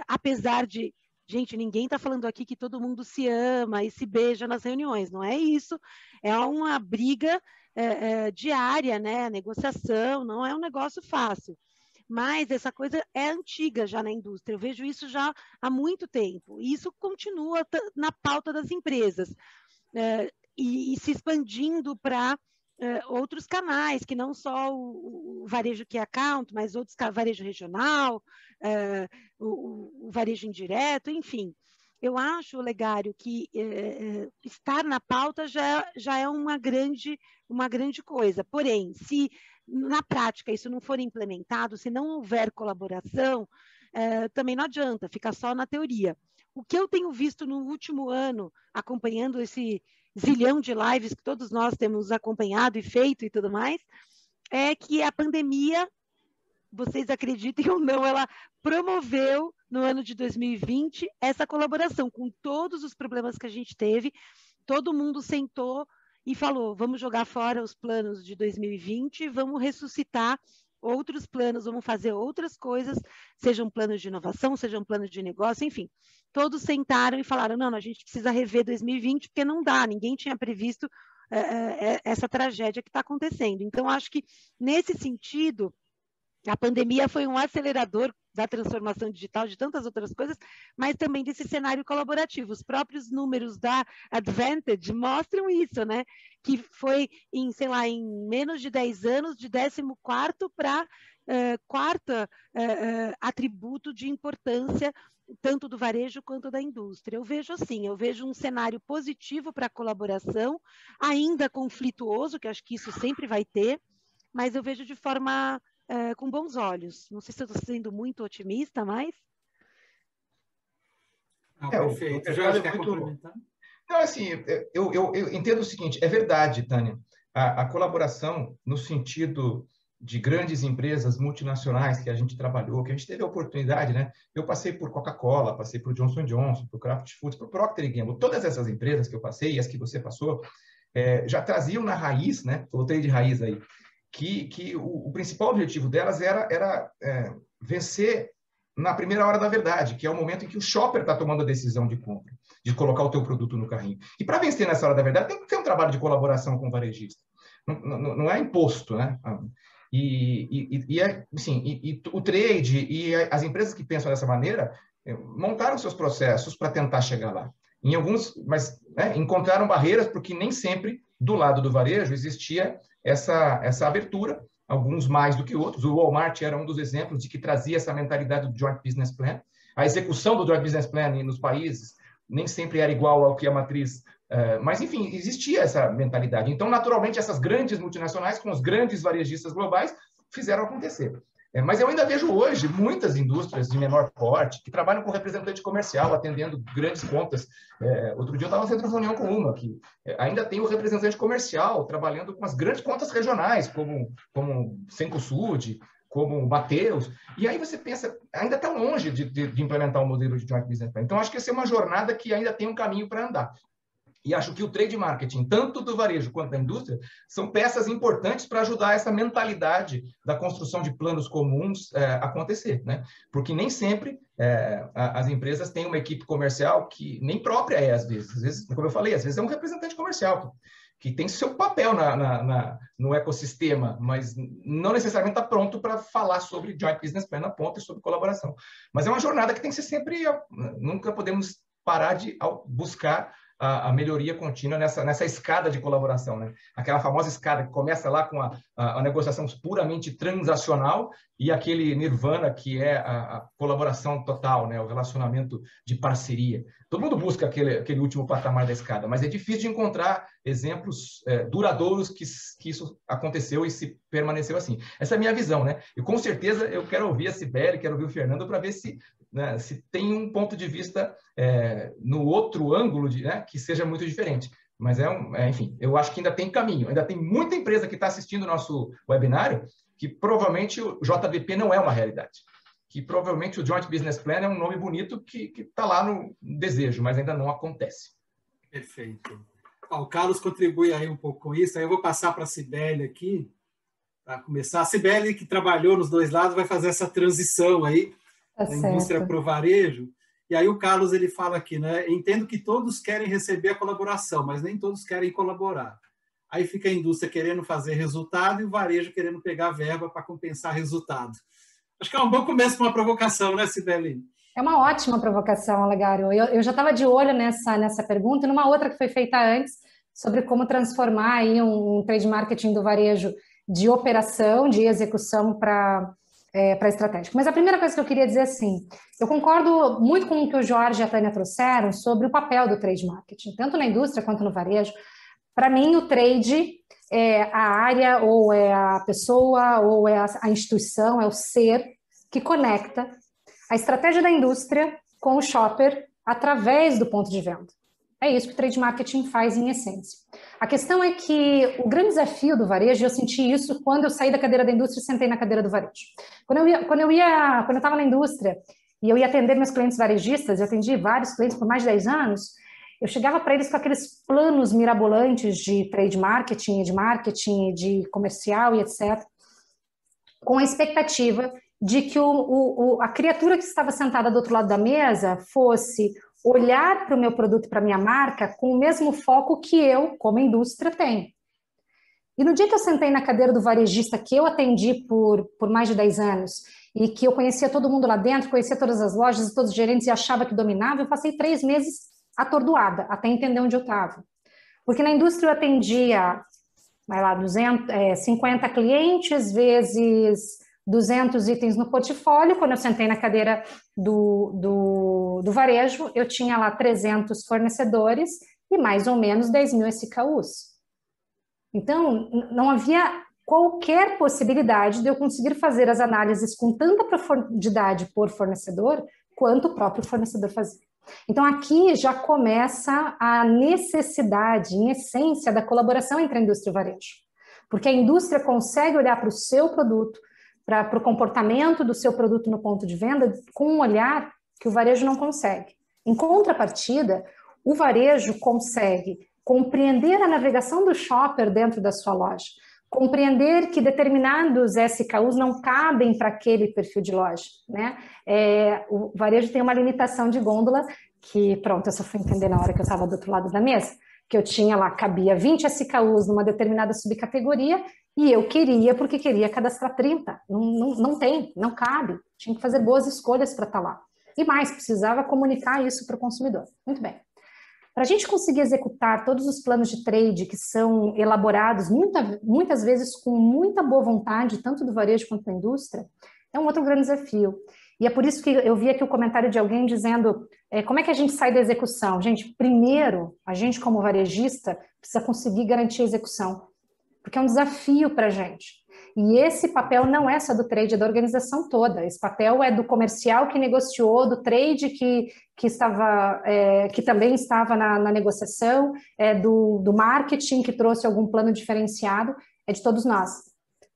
apesar de... Gente, ninguém está falando aqui que todo mundo se ama e se beija nas reuniões, não é isso. É uma briga diária, né? A negociação, não é um negócio fácil. Mas essa coisa é antiga já na indústria, eu vejo isso já há muito tempo. E isso continua na pauta das empresas e se expandindo para outros canais, que não só o varejo key account, mas outros varejo regional, o varejo indireto, enfim. Eu acho, Olegário, que estar na pauta já é uma grande coisa. Porém, se na prática isso não for implementado, se não houver colaboração, também não adianta, fica só na teoria. O que eu tenho visto no último ano, acompanhando esse zilhão de lives que todos nós temos acompanhado e feito e tudo mais, é que a pandemia, vocês acreditem ou não, ela promoveu no ano de 2020 essa colaboração com todos os problemas que a gente teve. Todo mundo sentou e falou, vamos jogar fora os planos de 2020, vamos ressuscitar outros planos, vamos fazer outras coisas, sejam planos de inovação, sejam planos de negócio, enfim. Todos sentaram e falaram, não, a gente precisa rever 2020, porque não dá, ninguém tinha previsto essa tragédia que está acontecendo. Então, acho que, nesse sentido, a pandemia foi um acelerador da transformação digital, de tantas outras coisas, mas também desse cenário colaborativo. Os próprios números da Advantage mostram isso, né? Que foi em, sei lá, em menos de 10 anos, de 14º para quarto atributo de importância, tanto do varejo quanto da indústria. Eu vejo assim, eu vejo um cenário positivo para a colaboração, ainda conflituoso, que acho que isso sempre vai ter, mas eu vejo de forma... com bons olhos. Não sei se eu estou sendo muito otimista, mas... Perfeito. Eu já quer complementar? Não, assim, eu entendo o seguinte, é verdade, Tânia, a colaboração no sentido de grandes empresas multinacionais que a gente trabalhou, que a gente teve a oportunidade, né? Eu passei por Coca-Cola, passei por Johnson & Johnson, por Kraft Foods, por Procter & Gamble. Todas essas empresas que eu passei e as que você passou, já traziam na raiz, né? Voltei de raiz aí, que o principal objetivo delas era vencer na primeira hora da verdade, que é o momento em que o shopper está tomando a decisão de compra, de colocar o teu produto no carrinho. E para vencer nessa hora da verdade, tem que ter um trabalho de colaboração com o varejista. Não é imposto, né? O trade e as empresas que pensam dessa maneira montaram seus processos para tentar chegar lá. Em alguns, mas encontraram barreiras porque nem sempre do lado do varejo existia essa abertura, alguns mais do que outros. O Walmart era um dos exemplos de que trazia essa mentalidade do Joint Business Plan. A execução do Joint Business Plan nos países nem sempre era igual ao que a matriz, mas, enfim, existia essa mentalidade. Então, naturalmente, essas grandes multinacionais com os grandes varejistas globais fizeram acontecer. Mas eu ainda vejo hoje muitas indústrias de menor porte que trabalham com representante comercial, atendendo grandes contas. Outro dia eu estava fazendo reunião com uma que ainda tem o representante comercial trabalhando com as grandes contas regionais, como Cencosud, como Mateus. E aí você pensa, ainda está longe de implementar um modelo de Joint Business Plan. Então, acho que essa é uma jornada que ainda tem um caminho para andar. E acho que o trade marketing, tanto do varejo quanto da indústria, são peças importantes para ajudar essa mentalidade da construção de planos comuns acontecer, né? Porque nem sempre as empresas têm uma equipe comercial que nem própria às vezes, como eu falei, às vezes é um representante comercial que tem seu papel no ecossistema, mas não necessariamente está pronto para falar sobre Joint Business Plan na ponta e sobre colaboração. Mas é uma jornada que tem que ser sempre, nunca podemos parar de buscar a melhoria contínua nessa escada de colaboração, né? Aquela famosa escada que começa lá com a negociação puramente transacional e aquele nirvana que é a colaboração total, né? O relacionamento de parceria. Todo mundo busca aquele último patamar da escada, mas é difícil de encontrar exemplos duradouros que isso aconteceu e se permaneceu assim. Essa é a minha visão, né? E com certeza eu quero ouvir a Cibele, quero ouvir o Fernando para ver se tem um ponto de vista no outro ângulo que seja muito diferente. Mas, enfim, eu acho que ainda tem caminho. Ainda tem muita empresa que está assistindo o nosso webinário que provavelmente o JBP não é uma realidade. Que provavelmente o Joint Business Plan é um nome bonito que está lá no desejo, mas ainda não acontece. Perfeito. O Carlos contribui aí um pouco com isso. Aí eu vou passar para a Cibele aqui, para começar. A Cibele, que trabalhou nos dois lados, vai fazer essa transição aí da indústria para o varejo. E aí o Carlos ele fala aqui, né? Entendo que todos querem receber a colaboração, mas nem todos querem colaborar. Aí fica a indústria querendo fazer resultado e o varejo querendo pegar verba para compensar resultado. Acho que é um bom começo para uma provocação, né, Cibele? É uma ótima provocação, Olegário. Eu já estava de olho nessa pergunta e numa outra que foi feita antes sobre como transformar aí um trade marketing do varejo de operação, de execução para estratégico. Mas a primeira coisa que eu queria dizer é assim, eu concordo muito com o que o Jorge e a Tânia trouxeram sobre o papel do trade marketing, tanto na indústria quanto no varejo. Para mim, o trade é a área, ou é a pessoa, ou é a instituição, é o ser que conecta a estratégia da indústria com o shopper através do ponto de venda. É isso que o trade marketing faz em essência. A questão é que o grande desafio do varejo, eu senti isso quando eu saí da cadeira da indústria e sentei na cadeira do varejo. Quando eu estava na indústria e eu ia atender meus clientes varejistas, eu atendi vários clientes por mais de 10 anos, eu chegava para eles com aqueles planos mirabolantes de trade marketing, de comercial e etc., com a expectativa de que a criatura que estava sentada do outro lado da mesa fosse olhar para o meu produto, para a minha marca, com o mesmo foco que eu, como indústria, tenho. E no dia que eu sentei na cadeira do varejista, que eu atendi por mais de 10 anos, e que eu conhecia todo mundo lá dentro, conhecia todas as lojas e todos os gerentes e achava que dominava, eu passei 3 meses atordoada, até entender onde eu estava. Porque na indústria eu atendia, 50 clientes vezes 200 itens no portfólio. Quando eu sentei na cadeira do varejo, eu tinha lá 300 fornecedores e mais ou menos 10 mil SKUs. Então, não havia qualquer possibilidade de eu conseguir fazer as análises com tanta profundidade por fornecedor quanto o próprio fornecedor fazia. Então, aqui já começa a necessidade, em essência, da colaboração entre a indústria e o varejo. Porque a indústria consegue olhar para o seu produto, para o comportamento do seu produto no ponto de venda, com um olhar que o varejo não consegue. Em contrapartida, o varejo consegue compreender a navegação do shopper dentro da sua loja, compreender que determinados SKUs não cabem para aquele perfil de loja, né? O varejo tem uma limitação de gôndola que, pronto, eu só fui entender na hora que eu estava do outro lado da mesa, que eu tinha lá, cabia 20 SKUs numa determinada subcategoria e eu queria, porque queria cadastrar 30. Não tem, não cabe. Tinha que fazer boas escolhas para estar lá. E mais, precisava comunicar isso para o consumidor. Muito bem. Para a gente conseguir executar todos os planos de trade que são elaborados muitas vezes com muita boa vontade, tanto do varejo quanto da indústria, é um outro grande desafio. E é por isso que eu vi aqui o comentário de alguém dizendo como é que a gente sai da execução? Gente, primeiro, a gente como varejista precisa conseguir garantir a execução, porque é um desafio para a gente. E esse papel não é só do trade, é da organização toda. Esse papel é do comercial que negociou, do trade que também estava na negociação, do marketing que trouxe algum plano diferenciado, é de todos nós.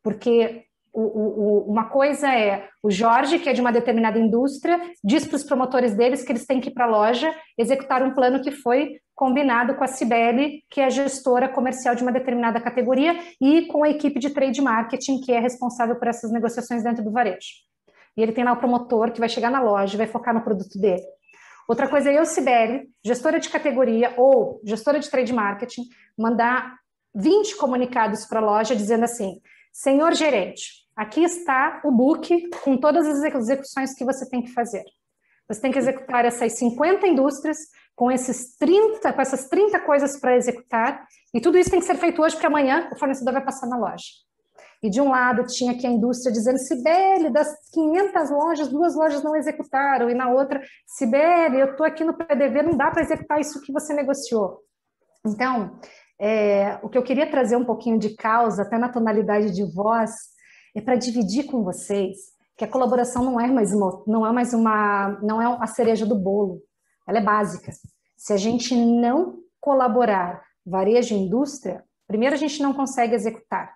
Porque uma coisa é o Jorge, que é de uma determinada indústria, diz para os promotores deles que eles têm que ir para a loja executar um plano que foi combinado com a Cibele, que é a gestora comercial de uma determinada categoria, e com a equipe de trade marketing, que é responsável por essas negociações dentro do varejo. E ele tem lá o promotor que vai chegar na loja e vai focar no produto dele. Outra coisa é eu, Cibele, gestora de categoria ou gestora de trade marketing, mandar 20 comunicados para a loja dizendo assim: senhor gerente, aqui está o book com todas as execuções que você tem que fazer. Você tem que executar essas 50 indústrias com essas 30 coisas para executar, e tudo isso tem que ser feito hoje, porque amanhã o fornecedor vai passar na loja. E de um lado tinha aqui a indústria dizendo: Cibele, das 500 lojas, 2 lojas não executaram, e na outra: Cibele, eu estou aqui no PDV, não dá para executar isso que você negociou. Então, o que eu queria trazer um pouquinho de causa, até na tonalidade de voz, é para dividir com vocês que a colaboração não é a cereja do bolo, ela é básica. Se a gente não colaborar varejo e indústria, primeiro a gente não consegue executar.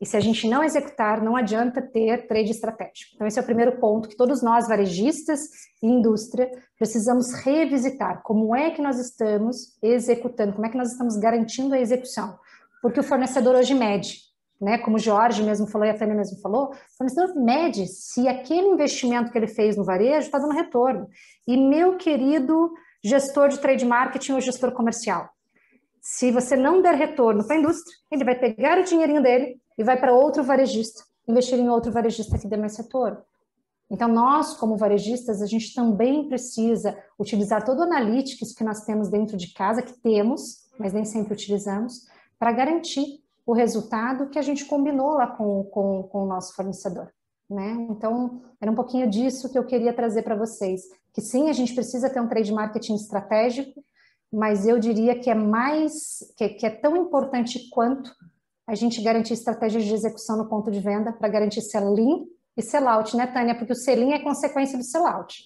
E se a gente não executar, não adianta ter trade estratégico. Então esse é o primeiro ponto que todos nós, varejistas e indústria, precisamos revisitar. Como é que nós estamos executando? Como é que nós estamos garantindo a execução? Porque o fornecedor hoje mede, né? Como o Jorge mesmo falou e a Tânia mesmo falou, o fornecedor mede se aquele investimento que ele fez no varejo está dando retorno. E meu querido gestor de trade marketing ou gestor comercial, se você não der retorno para a indústria, ele vai pegar o dinheirinho dele e vai para outro varejista, investir em outro varejista que dê mais retorno. Então, nós, como varejistas, a gente também precisa utilizar todo o analytics que nós temos dentro de casa, que temos, mas nem sempre utilizamos, para garantir o resultado que a gente combinou lá com o nosso fornecedor, né? Então, era um pouquinho disso que eu queria trazer para vocês, que sim, a gente precisa ter um trade marketing estratégico, mas eu diria que é tão importante quanto a gente garantir estratégias de execução no ponto de venda para garantir sell-in e sell-out, né, Tânia? Porque o sell-in é consequência do sell-out,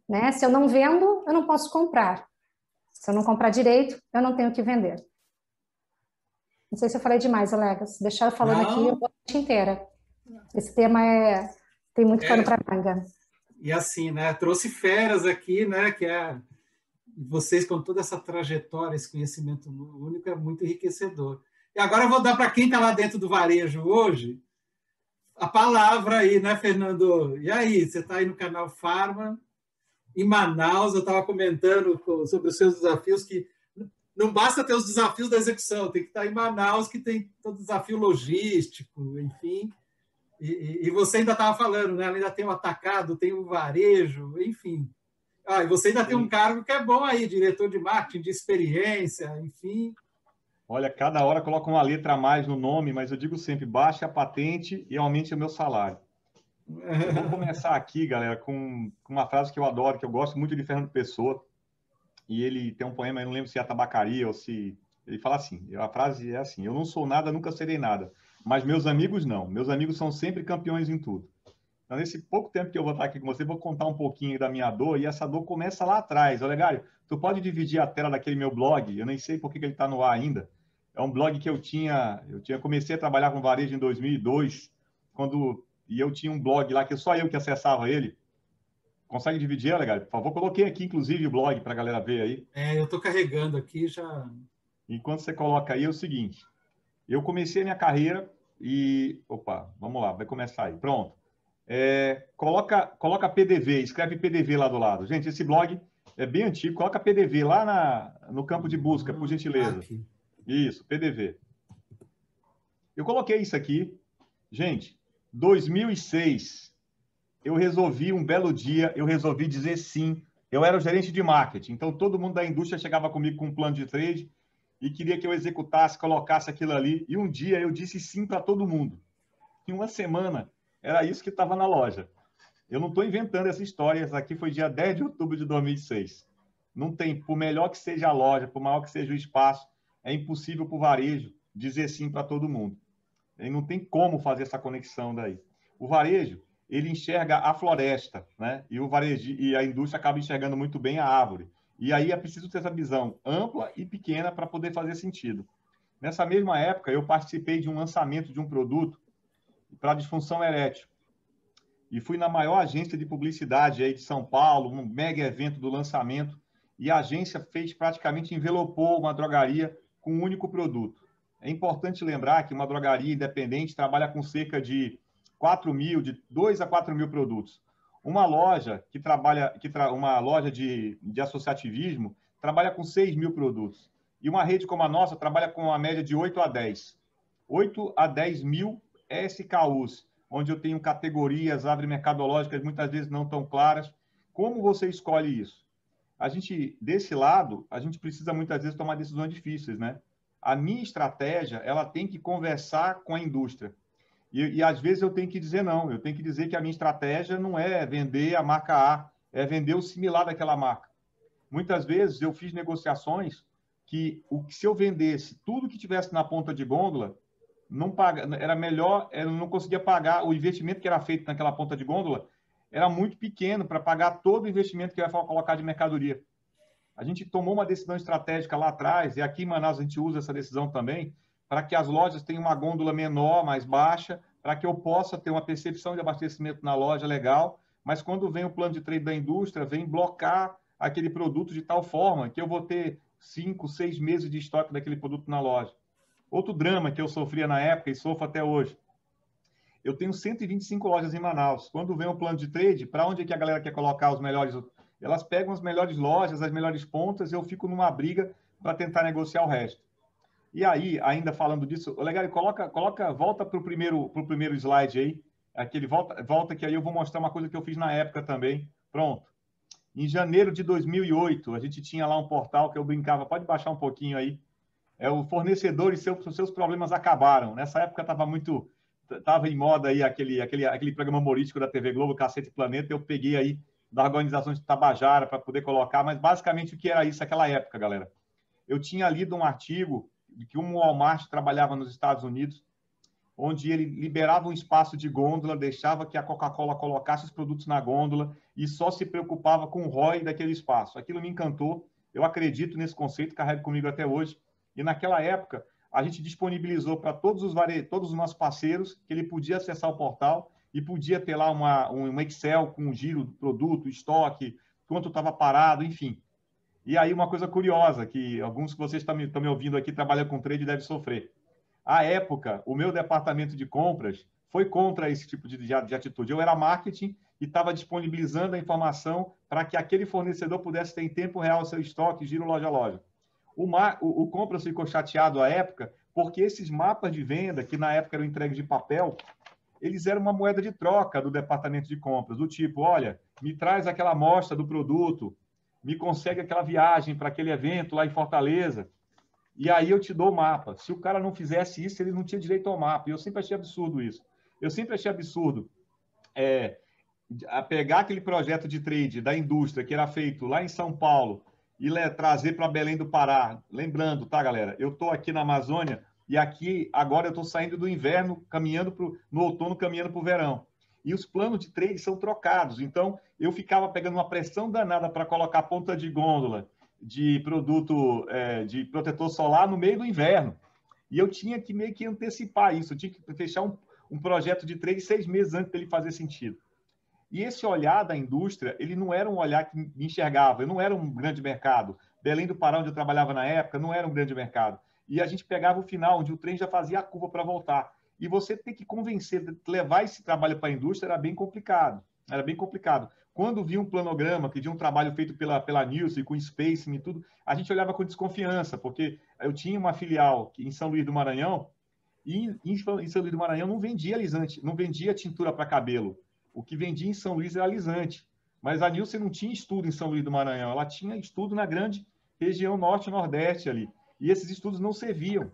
né? Se eu não vendo, eu não posso comprar. Se eu não comprar direito, eu não tenho que vender. Não sei se eu falei demais, Alegas. Se deixar eu falando aqui, eu vou a noite inteira. Esse tema tem muito pano para manga. E assim, né? Trouxe feras aqui, né? Que vocês, com toda essa trajetória, esse conhecimento único, é muito enriquecedor. E agora eu vou dar para quem está lá dentro do varejo hoje a palavra aí, né, Fernando? E aí, você está aí no canal Farma, em Manaus, eu estava comentando sobre os seus desafios, que não basta ter os desafios da execução, tem que estar em Manaus, que tem todo o desafio logístico, enfim. E você ainda estava falando, né? Ainda tem o atacado, tem o varejo, enfim. E você ainda tem um cargo que é bom aí, diretor de marketing, de experiência, enfim. Olha, cada hora coloca uma letra a mais no nome, mas eu digo sempre, baixe a patente e aumente o meu salário. Vamos começar aqui, galera, com uma frase que eu adoro, que eu gosto muito de Fernando Pessoa. E ele tem um poema, eu não lembro se é a tabacaria ou se... Ele fala assim, a frase é assim: eu não sou nada, nunca serei nada, mas meus amigos não. Meus amigos são sempre campeões em tudo. Então, nesse pouco tempo que eu vou estar aqui com você, vou contar um pouquinho da minha dor, e essa dor começa lá atrás. Olha, Gário, tu pode dividir a tela daquele meu blog? Eu nem sei por que ele está no ar ainda. É um blog que eu comecei a trabalhar com varejo em 2002, e eu tinha um blog lá que só eu que acessava ele. Consegue dividir, Olegário? Por favor, coloquei aqui, inclusive, o blog para a galera ver aí. Eu estou carregando aqui já. Enquanto você coloca aí, é o seguinte. Eu comecei a minha carreira e... Opa, vamos lá, vai começar aí. Pronto. Coloca PDV, escreve PDV lá do lado. Gente, esse blog é bem antigo. Coloca PDV lá no campo de busca, por gentileza. Aqui. Isso, PDV. Eu coloquei isso aqui. Gente, 2006, um belo dia, eu resolvi dizer sim. Eu era o gerente de marketing, então todo mundo da indústria chegava comigo com um plano de trade e queria que eu executasse, colocasse aquilo ali. E um dia eu disse sim para todo mundo. Em uma semana, era isso que estava na loja. Eu não estou inventando essa história. Essa aqui foi dia 10 de outubro de 2006. Não tem, por melhor que seja a loja, por maior que seja o espaço, é impossível para o varejo dizer sim para todo mundo. E não tem como fazer essa conexão daí. O varejo, ele enxerga a floresta, né? E a indústria acaba enxergando muito bem a árvore. E aí é preciso ter essa visão ampla e pequena para poder fazer sentido. Nessa mesma época, eu participei de um lançamento de um produto para disfunção erétil. E fui na maior agência de publicidade aí de São Paulo, um mega evento do lançamento, e a agência envelopou uma drogaria com um único produto. É importante lembrar que uma drogaria independente trabalha com cerca de 2 a 4 mil produtos. Uma loja uma loja de associativismo trabalha com 6 mil produtos. E uma rede como a nossa trabalha com uma média de 8 a 10. 8 a 10 mil SKUs, onde eu tenho categorias, árvores mercadológicas muitas vezes não tão claras. Como você escolhe isso? Desse lado, a gente precisa muitas vezes tomar decisões difíceis, né? A minha estratégia, ela tem que conversar com a indústria. E às vezes eu tenho que dizer não, eu tenho que dizer que a minha estratégia não é vender a marca A, é vender o similar daquela marca. Muitas vezes eu fiz negociações que se eu vendesse tudo que tivesse na ponta de gôndola, era melhor, eu não conseguia pagar, o investimento que era feito naquela ponta de gôndola era muito pequeno para pagar todo o investimento que eu ia colocar de mercadoria. A gente tomou uma decisão estratégica lá atrás, e aqui em Manaus a gente usa essa decisão também, para que as lojas tenham uma gôndola menor, mais baixa, para que eu possa ter uma percepção de abastecimento na loja legal, mas quando vem o plano de trade da indústria, vem blocar aquele produto de tal forma que eu vou ter 5, 6 meses de estoque daquele produto na loja. Outro drama que eu sofria na época e sofro até hoje. Eu tenho 125 lojas em Manaus. Quando vem o plano de trade, para onde é que a galera quer colocar os melhores? Elas pegam as melhores lojas, as melhores pontas, e eu fico numa briga para tentar negociar o resto. E aí, ainda falando disso, Olegário, volta para o primeiro slide aí. Volta que aí eu vou mostrar uma coisa que eu fiz na época também. Pronto. Em janeiro de 2008, a gente tinha lá um portal que eu brincava, pode baixar um pouquinho aí, o fornecedor e seus problemas acabaram. Nessa época estava em moda aí aquele programa humorístico da TV Globo, Cacete Planeta, eu peguei aí da organização de Tabajara para poder colocar, mas basicamente o que era isso naquela época, galera? Eu tinha lido um artigo de que um Walmart trabalhava nos Estados Unidos, onde ele liberava um espaço de gôndola, deixava que a Coca-Cola colocasse os produtos na gôndola e só se preocupava com o ROI daquele espaço. Aquilo me encantou, eu acredito nesse conceito, carrego comigo até hoje, e naquela época a gente disponibilizou para todos os nossos parceiros que ele podia acessar o portal e podia ter lá um Excel com o giro do produto, estoque, quanto estava parado, enfim. E aí uma coisa curiosa, que alguns que vocês estão me ouvindo aqui trabalham com trade devem sofrer. À época, o meu departamento de compras foi contra esse tipo de atitude. Eu era marketing e estava disponibilizando a informação para que aquele fornecedor pudesse ter em tempo real o seu estoque, giro loja a loja. O compras ficou chateado à época porque esses mapas de venda, que na época eram entregues de papel, eles eram uma moeda de troca do departamento de compras, do tipo, olha, me traz aquela amostra do produto, me consegue aquela viagem para aquele evento lá em Fortaleza, e aí eu te dou o mapa. Se o cara não fizesse isso, ele não tinha direito ao mapa. E eu sempre achei absurdo isso. Eu sempre achei absurdo pegar aquele projeto de trade da indústria que era feito lá em São Paulo e trazer para Belém do Pará. Lembrando, tá, galera? Eu estou aqui na Amazônia e aqui agora eu estou saindo do inverno, no outono, caminhando para o verão. E os planos de trade são trocados. Então, eu ficava pegando uma pressão danada para colocar ponta de gôndola de produto de protetor solar no meio do inverno. E eu tinha que meio que antecipar isso, eu tinha que fechar um projeto de trade 6 meses antes dele fazer sentido. E esse olhar da indústria, ele não era um olhar que me enxergava, eu não era um grande mercado. Belém do Pará, onde eu trabalhava na época, não era um grande mercado. E a gente pegava o final, onde o trem já fazia a curva para voltar. E você ter que convencer, levar esse trabalho para a indústria era bem complicado. Era bem complicado. Quando via um planograma, que via um trabalho feito pela Nielsen, com spacing e tudo, a gente olhava com desconfiança, porque eu tinha uma filial em São Luís do Maranhão, e em São Luís do Maranhão não vendia alisante, não vendia tintura para cabelo. O que vendia em São Luís era alisante. Mas a Nielsen não tinha estudo em São Luís do Maranhão, ela tinha estudo na grande região norte e nordeste ali. E esses estudos não serviam.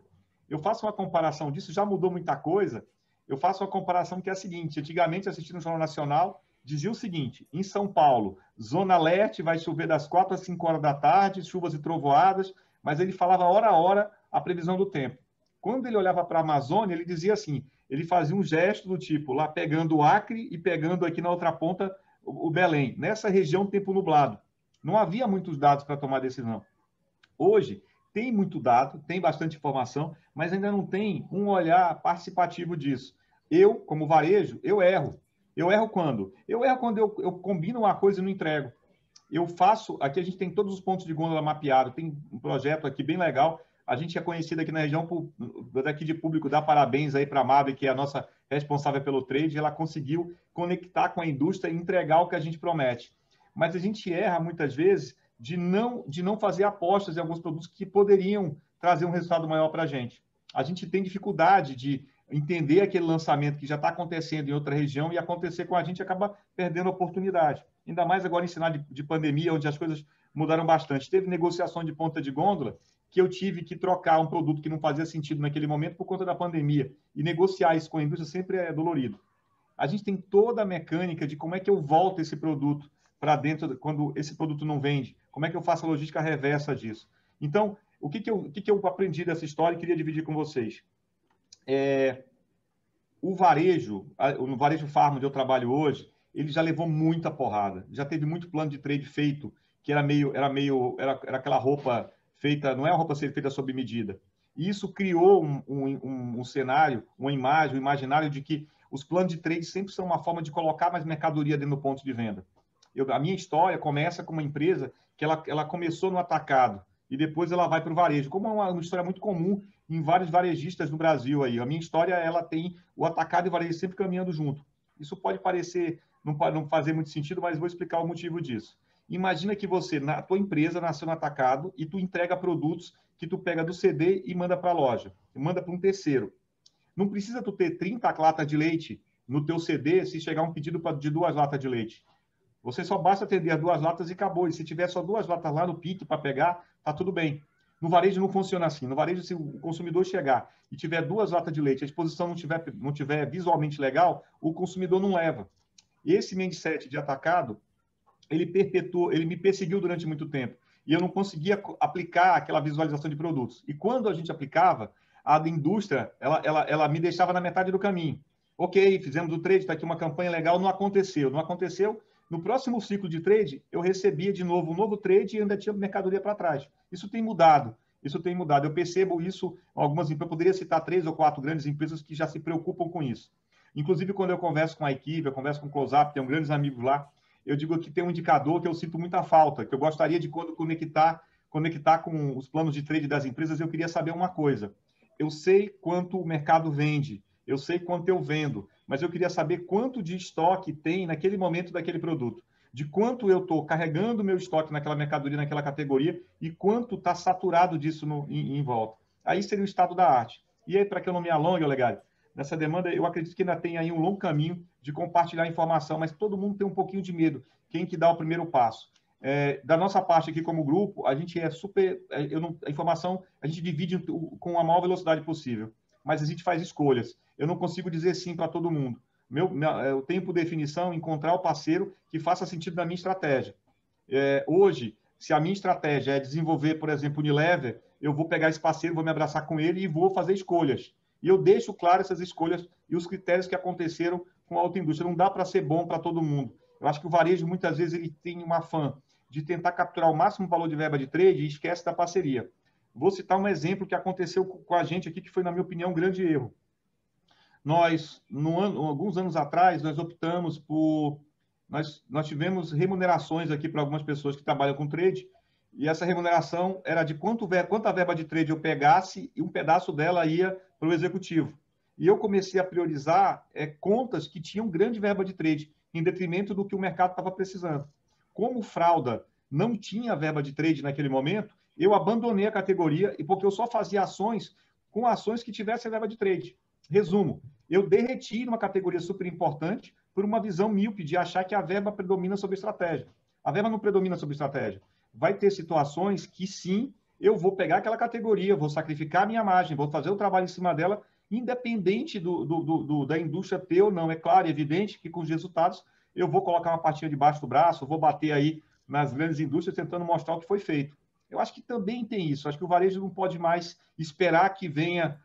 Eu faço uma comparação disso, já mudou muita coisa. Eu faço uma comparação que é a seguinte: antigamente, assistindo o Jornal Nacional, dizia o seguinte: em São Paulo, Zona Leste, vai chover das 4 às 5 horas da tarde, chuvas e trovoadas, mas ele falava hora a hora a previsão do tempo. Quando ele olhava para a Amazônia, ele dizia assim, ele fazia um gesto do tipo, lá pegando o Acre e pegando aqui na outra ponta o Belém. Nessa região, tempo nublado. Não havia muitos dados para tomar decisão. Hoje, tem muito dado, tem bastante informação, mas ainda não tem um olhar participativo disso. Eu, como varejo, eu erro. Eu erro quando? Eu erro quando eu combino uma coisa e não entrego. Eu faço... Aqui a gente tem todos os pontos de gôndola mapeados. Tem um projeto aqui bem legal. A gente é conhecido aqui na região, daqui de público, dá parabéns aí para a Mave, que é a nossa responsável pelo trade. Ela conseguiu conectar com a indústria e entregar o que a gente promete. Mas a gente erra, muitas vezes, de não fazer apostas em alguns produtos que poderiam trazer um resultado maior para a gente. A gente tem dificuldade de entender aquele lançamento que já está acontecendo em outra região e acontecer com a gente acaba perdendo a oportunidade. Ainda mais agora em cenário de pandemia, onde as coisas mudaram bastante. Teve negociação de ponta de gôndola que eu tive que trocar um produto que não fazia sentido naquele momento por conta da pandemia. E negociar isso com a indústria sempre é dolorido. A gente tem toda a mecânica de como é que eu volto esse produto para dentro quando esse produto não vende. Como é que eu faço a logística reversa disso? Então, o que eu aprendi dessa história e queria dividir com vocês? O varejo, no varejo farm onde eu trabalho hoje, ele já levou muita porrada. Já teve muito plano de trade feito, que era aquela roupa feita, não é uma roupa feita sob medida. E isso criou um cenário, uma imagem, um imaginário de que os planos de trade sempre são uma forma de colocar mais mercadoria dentro do ponto de venda. A minha história começa com uma empresa que ela começou no atacado e depois ela vai para o varejo, como é uma história muito comum em vários varejistas no Brasil. Aí. A minha história ela tem o atacado e o varejo sempre caminhando junto. Isso pode parecer, não fazer muito sentido, mas vou explicar o motivo disso. Imagina que você, na tua empresa, nasceu no atacado e tu entrega produtos que tu pega do CD e manda para a loja, manda para um terceiro. Não precisa tu ter 30 latas de leite no teu CD se chegar um pedido de 2 latas de leite. Você só basta atender as 2 latas e acabou. E se tiver só 2 latas lá no pique para pegar, tá tudo bem. No varejo não funciona assim. No varejo, se o consumidor chegar e tiver 2 latas de leite, a exposição não tiver visualmente legal, o consumidor não leva. E esse mindset de atacado, ele me perseguiu durante muito tempo. E eu não conseguia aplicar aquela visualização de produtos. E quando a gente aplicava, a indústria, ela me deixava na metade do caminho. Ok, fizemos o trade, está aqui uma campanha legal, não aconteceu. Não aconteceu. No próximo ciclo de trade, eu recebia de novo um novo trade e ainda tinha mercadoria para trás. Isso tem mudado. Eu percebo isso em algumas empresas. Eu poderia citar 3 ou 4 grandes empresas que já se preocupam com isso. Inclusive, quando eu converso com a equipe, eu converso com o Close-Up, tenho grandes amigos lá, eu digo que tem um indicador que eu sinto muita falta, que eu gostaria de quando conectar com os planos de trade das empresas, eu queria saber uma coisa. Eu sei quanto o mercado vende, eu sei quanto eu vendo, mas eu queria saber quanto de estoque tem naquele momento daquele produto, de quanto eu estou carregando o meu estoque naquela mercadoria, naquela categoria, e quanto está saturado disso em volta. Aí seria o estado da arte. E aí, para que eu não me alongue, Olegário, nessa demanda, eu acredito que ainda tem aí um longo caminho de compartilhar informação, mas todo mundo tem um pouquinho de medo. Quem que dá o primeiro passo? Da nossa parte aqui como grupo, a gente é super... a informação a gente divide com a maior velocidade possível, mas a gente faz escolhas. Eu não consigo dizer sim para todo mundo. Eu tenho por definição encontrar o parceiro que faça sentido na minha estratégia. Hoje, se a minha estratégia é desenvolver, por exemplo, Unilever, eu vou pegar esse parceiro, vou me abraçar com ele e vou fazer escolhas. E eu deixo claro essas escolhas e os critérios que aconteceram com a autoindústria. Não dá para ser bom para todo mundo. Eu acho que o varejo, muitas vezes, ele tem um afã de tentar capturar o máximo valor de verba de trade e esquece da parceria. Vou citar um exemplo que aconteceu com a gente aqui, que foi, na minha opinião, um grande erro. Nós, alguns anos atrás, nós optamos por... Nós tivemos remunerações aqui para algumas pessoas que trabalham com trade, e essa remuneração era de quanta verba de trade eu pegasse, e um pedaço dela ia para o executivo. E eu comecei a priorizar contas que tinham grande verba de trade, em detrimento do que o mercado estava precisando. Como fralda não tinha verba de trade naquele momento, eu abandonei a categoria, e porque eu só fazia ações com ações que tivessem verba de trade. Resumo, eu derreti numa categoria super importante por uma visão míope de achar que a verba predomina sobre a estratégia. A verba não predomina sobre a estratégia. Vai ter situações que, sim, eu vou pegar aquela categoria, vou sacrificar a minha margem, vou fazer o trabalho em cima dela, independente da indústria ter ou não. É claro, é evidente que com os resultados eu vou colocar uma patinha debaixo do braço, vou bater aí nas grandes indústrias tentando mostrar o que foi feito. Eu acho que também tem isso. Acho que o varejo não pode mais esperar que venha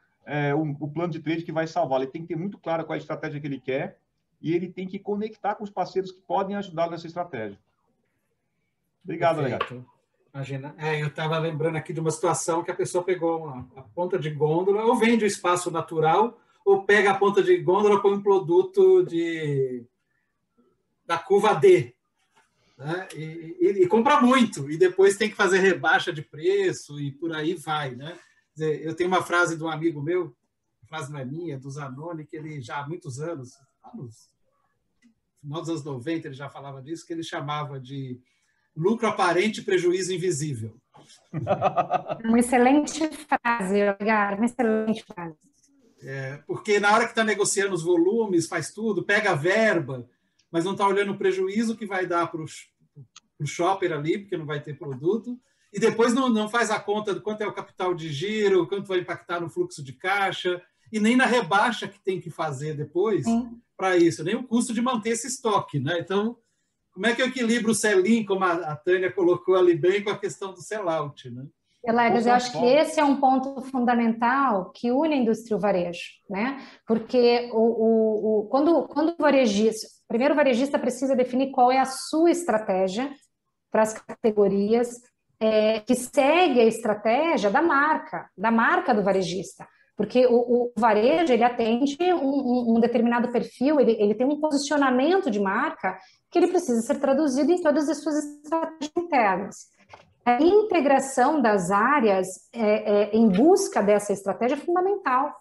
o plano de trade que vai salvar. Ele tem que ter muito claro qual é a estratégia que ele quer e ele tem que conectar com os parceiros que podem ajudar nessa estratégia. Obrigado, Legário. Imagina. Eu estava lembrando aqui de uma situação que a pessoa pegou a ponta de gôndola, ou vende o espaço natural, ou pega a ponta de gôndola para um produto da curva D. Né? E compra muito, e depois tem que fazer rebaixa de preço, e por aí vai. Né? Quer dizer, eu tenho uma frase de um amigo meu, a frase não é minha, é do Zanoni, que ele já há muitos anos, no final dos anos 90, ele já falava disso, que ele chamava de lucro aparente, prejuízo invisível. Uma excelente frase, Edgar, uma excelente frase. Porque na hora que está negociando os volumes, faz tudo, pega a verba, mas não está olhando o prejuízo que vai dar para o shopper ali, porque não vai ter produto, e depois não faz a conta de quanto é o capital de giro, quanto vai impactar no fluxo de caixa, e nem na rebaixa que tem que fazer depois para isso, nem o custo de manter esse estoque. Né? Então, como é que eu equilibro o sell-in, como a Tânia colocou ali bem, com a questão do sell-out? Né? Elegas, eu acho que esse é um ponto fundamental que une a indústria e o varejo, né? Porque quando o varejista, primeiro o varejista precisa definir qual é a sua estratégia para as categorias que segue a estratégia da marca do varejista. Porque o varejo, ele atende um determinado perfil, ele tem um posicionamento de marca que ele precisa ser traduzido em todas as suas estratégias internas. A integração das áreas em busca dessa estratégia é fundamental,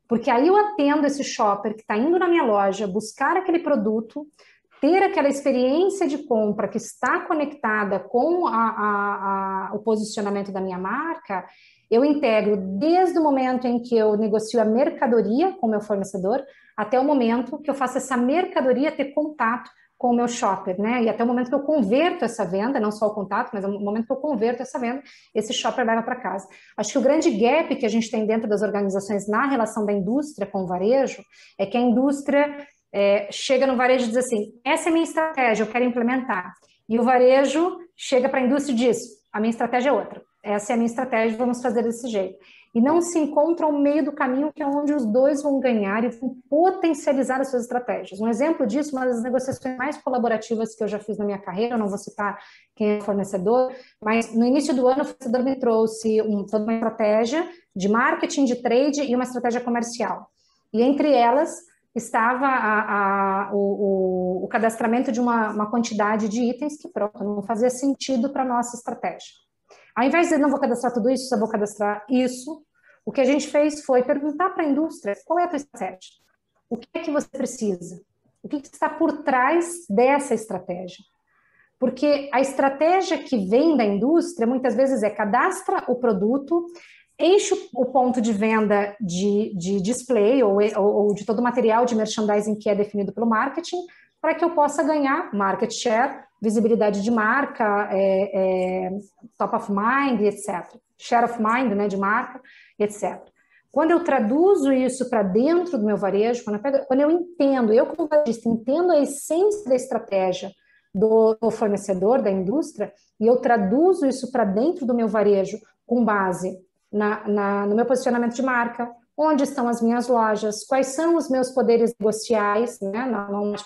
porque aí eu atendo esse shopper que está indo na minha loja buscar aquele produto, ter aquela experiência de compra que está conectada com o posicionamento da minha marca. Eu integro desde o momento em que eu negocio a mercadoria com o meu fornecedor até o momento que eu faço essa mercadoria ter contato com o meu shopper, né? E até o momento que eu converto essa venda, não só o contato, mas o momento que eu converto essa venda, esse shopper leva para casa. Acho que o grande gap que a gente tem dentro das organizações na relação da indústria com o varejo é que a indústria chega no varejo e diz assim, essa é a minha estratégia, eu quero implementar. E o varejo chega para a indústria e diz, a minha estratégia é outra. Essa é a minha estratégia, vamos fazer desse jeito. E não se encontra um meio do caminho que é onde os dois vão ganhar e vão potencializar as suas estratégias. Um exemplo disso, uma das negociações mais colaborativas que eu já fiz na minha carreira, eu não vou citar quem é o fornecedor, mas no início do ano o fornecedor me trouxe toda uma estratégia de marketing, de trade e uma estratégia comercial. E entre elas estava o cadastramento de uma quantidade de itens que, pronto, não fazia sentido para a nossa estratégia. Ao invés de dizer, não vou cadastrar tudo isso, só vou cadastrar isso, o que a gente fez foi perguntar para a indústria qual é a tua estratégia, o que é que você precisa, o que está por trás dessa estratégia. Porque a estratégia que vem da indústria, muitas vezes cadastra o produto, enche o ponto de venda de display ou de todo o material de merchandising que é definido pelo marketing, para que eu possa ganhar market share, visibilidade de marca, top of mind, etc. Share of mind, né, de marca, etc. Quando eu traduzo isso para dentro do meu varejo, quando eu entendo, eu como varejista entendo a essência da estratégia do fornecedor, da indústria, e eu traduzo isso para dentro do meu varejo com base no meu posicionamento de marca, onde estão as minhas lojas, quais são os meus poderes negociais, né?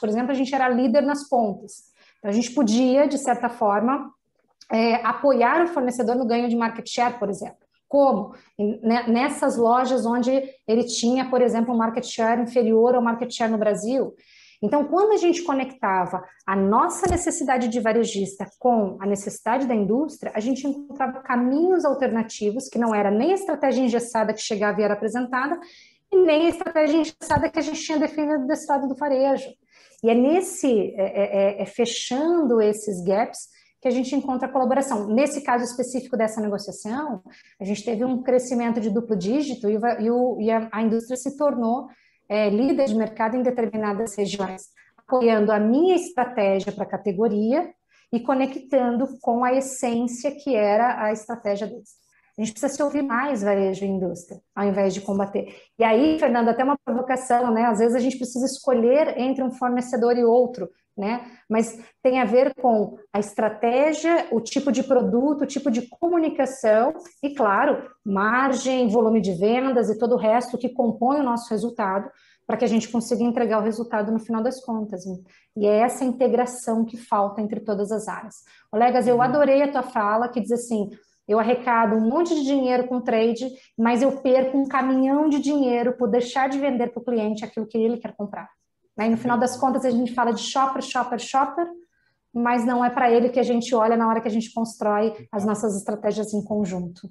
Por exemplo, a gente era líder nas pontas. Então, a gente podia, de certa forma, apoiar o fornecedor no ganho de market share, por exemplo, Como? Nessas lojas onde ele tinha, por exemplo, um market share inferior ao market share no Brasil. Então, quando a gente conectava a nossa necessidade de varejista com a necessidade da indústria, a gente encontrava caminhos alternativos, que não era nem a estratégia engessada que chegava e era apresentada, e nem a estratégia engessada que a gente tinha definido desse lado do varejo. E é fechando esses gaps que a gente encontra a colaboração. Nesse caso específico dessa negociação, a gente teve um crescimento de duplo dígito e a indústria se tornou líder de mercado em determinadas regiões, apoiando a minha estratégia para a categoria e conectando com a essência que era a estratégia deles. A gente precisa se ouvir mais varejo e indústria, ao invés de combater. E aí, Fernanda, até uma provocação, né? Às vezes a gente precisa escolher entre um fornecedor e outro, né? Mas tem a ver com a estratégia, o tipo de produto, o tipo de comunicação e, claro, margem, volume de vendas e todo o resto que compõe o nosso resultado para que a gente consiga entregar o resultado no final das contas. Né? E é essa integração que falta entre todas as áreas. Olegas, eu adorei a tua fala que diz assim, eu arrecado um monte de dinheiro com trade, mas eu perco um caminhão de dinheiro por deixar de vender para o cliente aquilo que ele quer comprar. E no final das contas a gente fala de shopper, mas não é para ele que a gente olha na hora que a gente constrói as nossas estratégias em conjunto.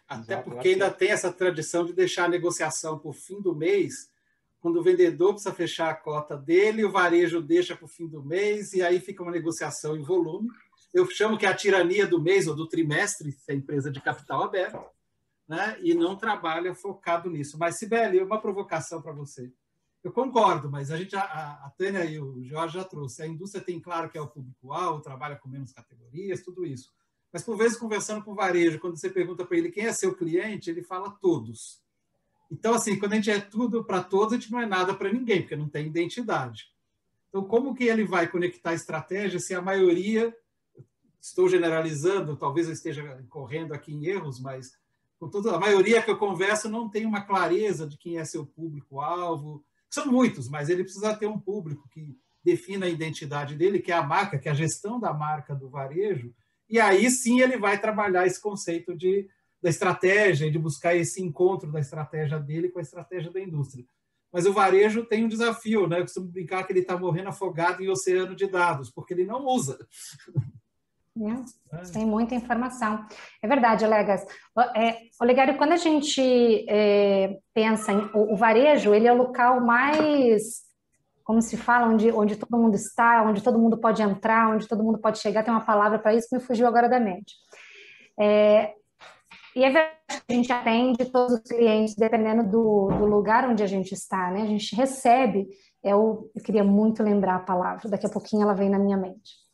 Até porque ainda tem essa tradição de deixar a negociação para o fim do mês, quando o vendedor precisa fechar a cota dele, o varejo deixa para o fim do mês, e aí fica uma negociação em volume. Eu chamo que é a tirania do mês ou do trimestre, se é empresa de capital aberto, né? E não trabalha focado nisso. Mas, Cibele, uma provocação para você. Eu concordo, mas a Tânia e o Jorge já trouxe. A indústria tem claro que é o público-alvo, trabalha com menos categorias, tudo isso. Mas, por vezes, conversando com o varejo, quando você pergunta para ele quem é seu cliente, ele fala todos. Então, assim, quando a gente é tudo para todos, a gente não é nada para ninguém, porque não tem identidade. Então, como que ele vai conectar a estratégia se a maioria, estou generalizando, talvez eu esteja correndo aqui em erros, mas a maioria que eu converso não tem uma clareza de quem é seu público-alvo. São muitos, mas ele precisa ter um público que defina a identidade dele, que é a marca, que é a gestão da marca do varejo, e aí sim ele vai trabalhar esse conceito da estratégia e de buscar esse encontro da estratégia dele com a estratégia da indústria. Mas o varejo tem um desafio, né? Eu costumo brincar que ele está morrendo afogado em oceano de dados, porque ele não usa. Tem muita informação. É verdade, Olegas. Olegário, quando a gente pensa em o varejo, ele é o local mais, como se fala, onde todo mundo está, onde todo mundo pode entrar, onde todo mundo pode chegar. Tem uma palavra para isso que me fugiu agora da mente. E é verdade que a gente atende todos os clientes, dependendo do lugar onde a gente está, né? A gente recebe, eu queria muito lembrar a palavra, daqui a pouquinho ela vem na minha mente.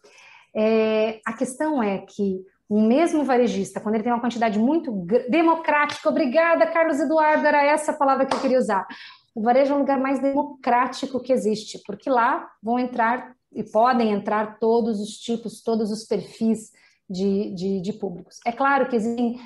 A questão é que o mesmo varejista, quando ele tem uma quantidade muito democrática, obrigada, Carlos Eduardo, era essa a palavra que eu queria usar. O varejo é o lugar mais democrático que existe, porque lá vão entrar e podem entrar todos os tipos, todos os perfis de públicos. É claro que existem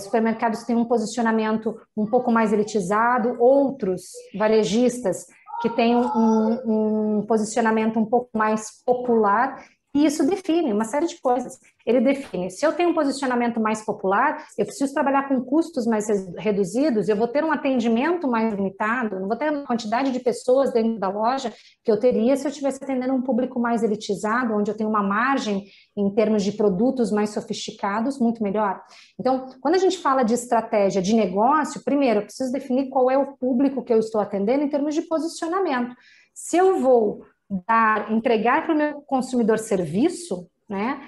supermercados que têm um posicionamento um pouco mais elitizado, outros varejistas que têm um posicionamento um pouco mais popular. E isso define uma série de coisas. Ele define, se eu tenho um posicionamento mais popular, eu preciso trabalhar com custos mais reduzidos, eu vou ter um atendimento mais limitado, não vou ter uma quantidade de pessoas dentro da loja que eu teria se eu estivesse atendendo um público mais elitizado, onde eu tenho uma margem em termos de produtos mais sofisticados, muito melhor. Então, quando a gente fala de estratégia de negócio, primeiro, eu preciso definir qual é o público que eu estou atendendo em termos de posicionamento. Se eu vou entregar para o meu consumidor serviço, né,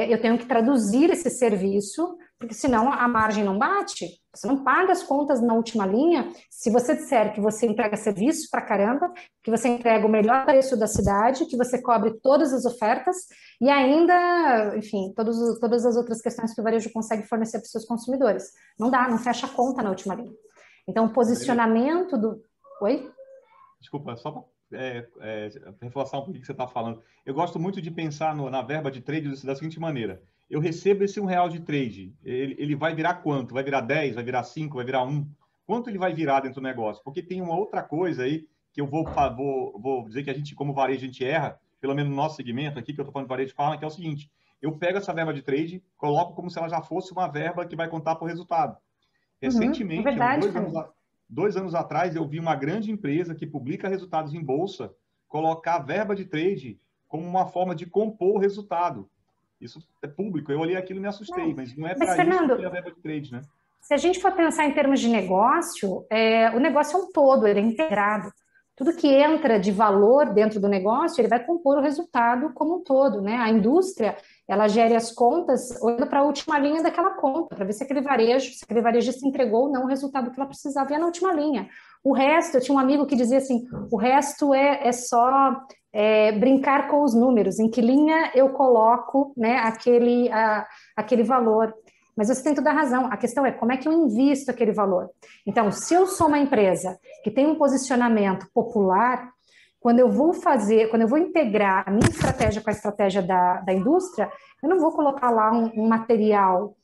eu tenho que traduzir esse serviço, porque senão a margem não bate, você não paga as contas na última linha. Se você disser que você entrega serviço para caramba, que você entrega o melhor preço da cidade, que você cobre todas as ofertas e ainda, enfim, todas as outras questões que o varejo consegue fornecer para os seus consumidores. Não dá, não fecha a conta na última linha. Então, o posicionamento do... Oi? Desculpa, só para reforçar um pouquinho o que você está falando. Eu gosto muito de pensar na verba de trade da seguinte maneira. Eu recebo esse R$1 de trade. Ele vai virar quanto? Vai virar 10? Vai virar 5? Vai virar 1? Quanto ele vai virar dentro do negócio? Porque tem uma outra coisa aí que eu vou dizer que a gente, como varejo, a gente erra, pelo menos no nosso segmento aqui, que eu estou falando de varejo, fala que é o seguinte. eu pego essa verba de trade, coloco como se ela já fosse uma verba que vai contar por resultado. Recentemente, verdade, 2 anos atrás, eu vi uma grande empresa que publica resultados em bolsa colocar a verba de trade como uma forma de compor o resultado. Isso é público, eu olhei aquilo e me assustei, mas não é para isso que é a verba de trade, né? Se a gente for pensar em termos de negócio, o negócio é um todo, ele é integrado. Tudo que entra de valor dentro do negócio, ele vai compor o resultado como um todo, né? A indústria, ela gera as contas olhando para a última linha daquela conta, para ver se aquele varejista entregou ou não o resultado que ela precisava, e é na última linha. O resto, eu tinha um amigo que dizia assim, o resto é só brincar com os números, em que linha eu coloco, né, aquele valor. Mas você tem toda a razão. A questão é como é que eu invisto aquele valor. Então, se eu sou uma empresa que tem um posicionamento popular, quando eu vou integrar a minha estratégia com a estratégia da indústria, eu não vou colocar lá um material,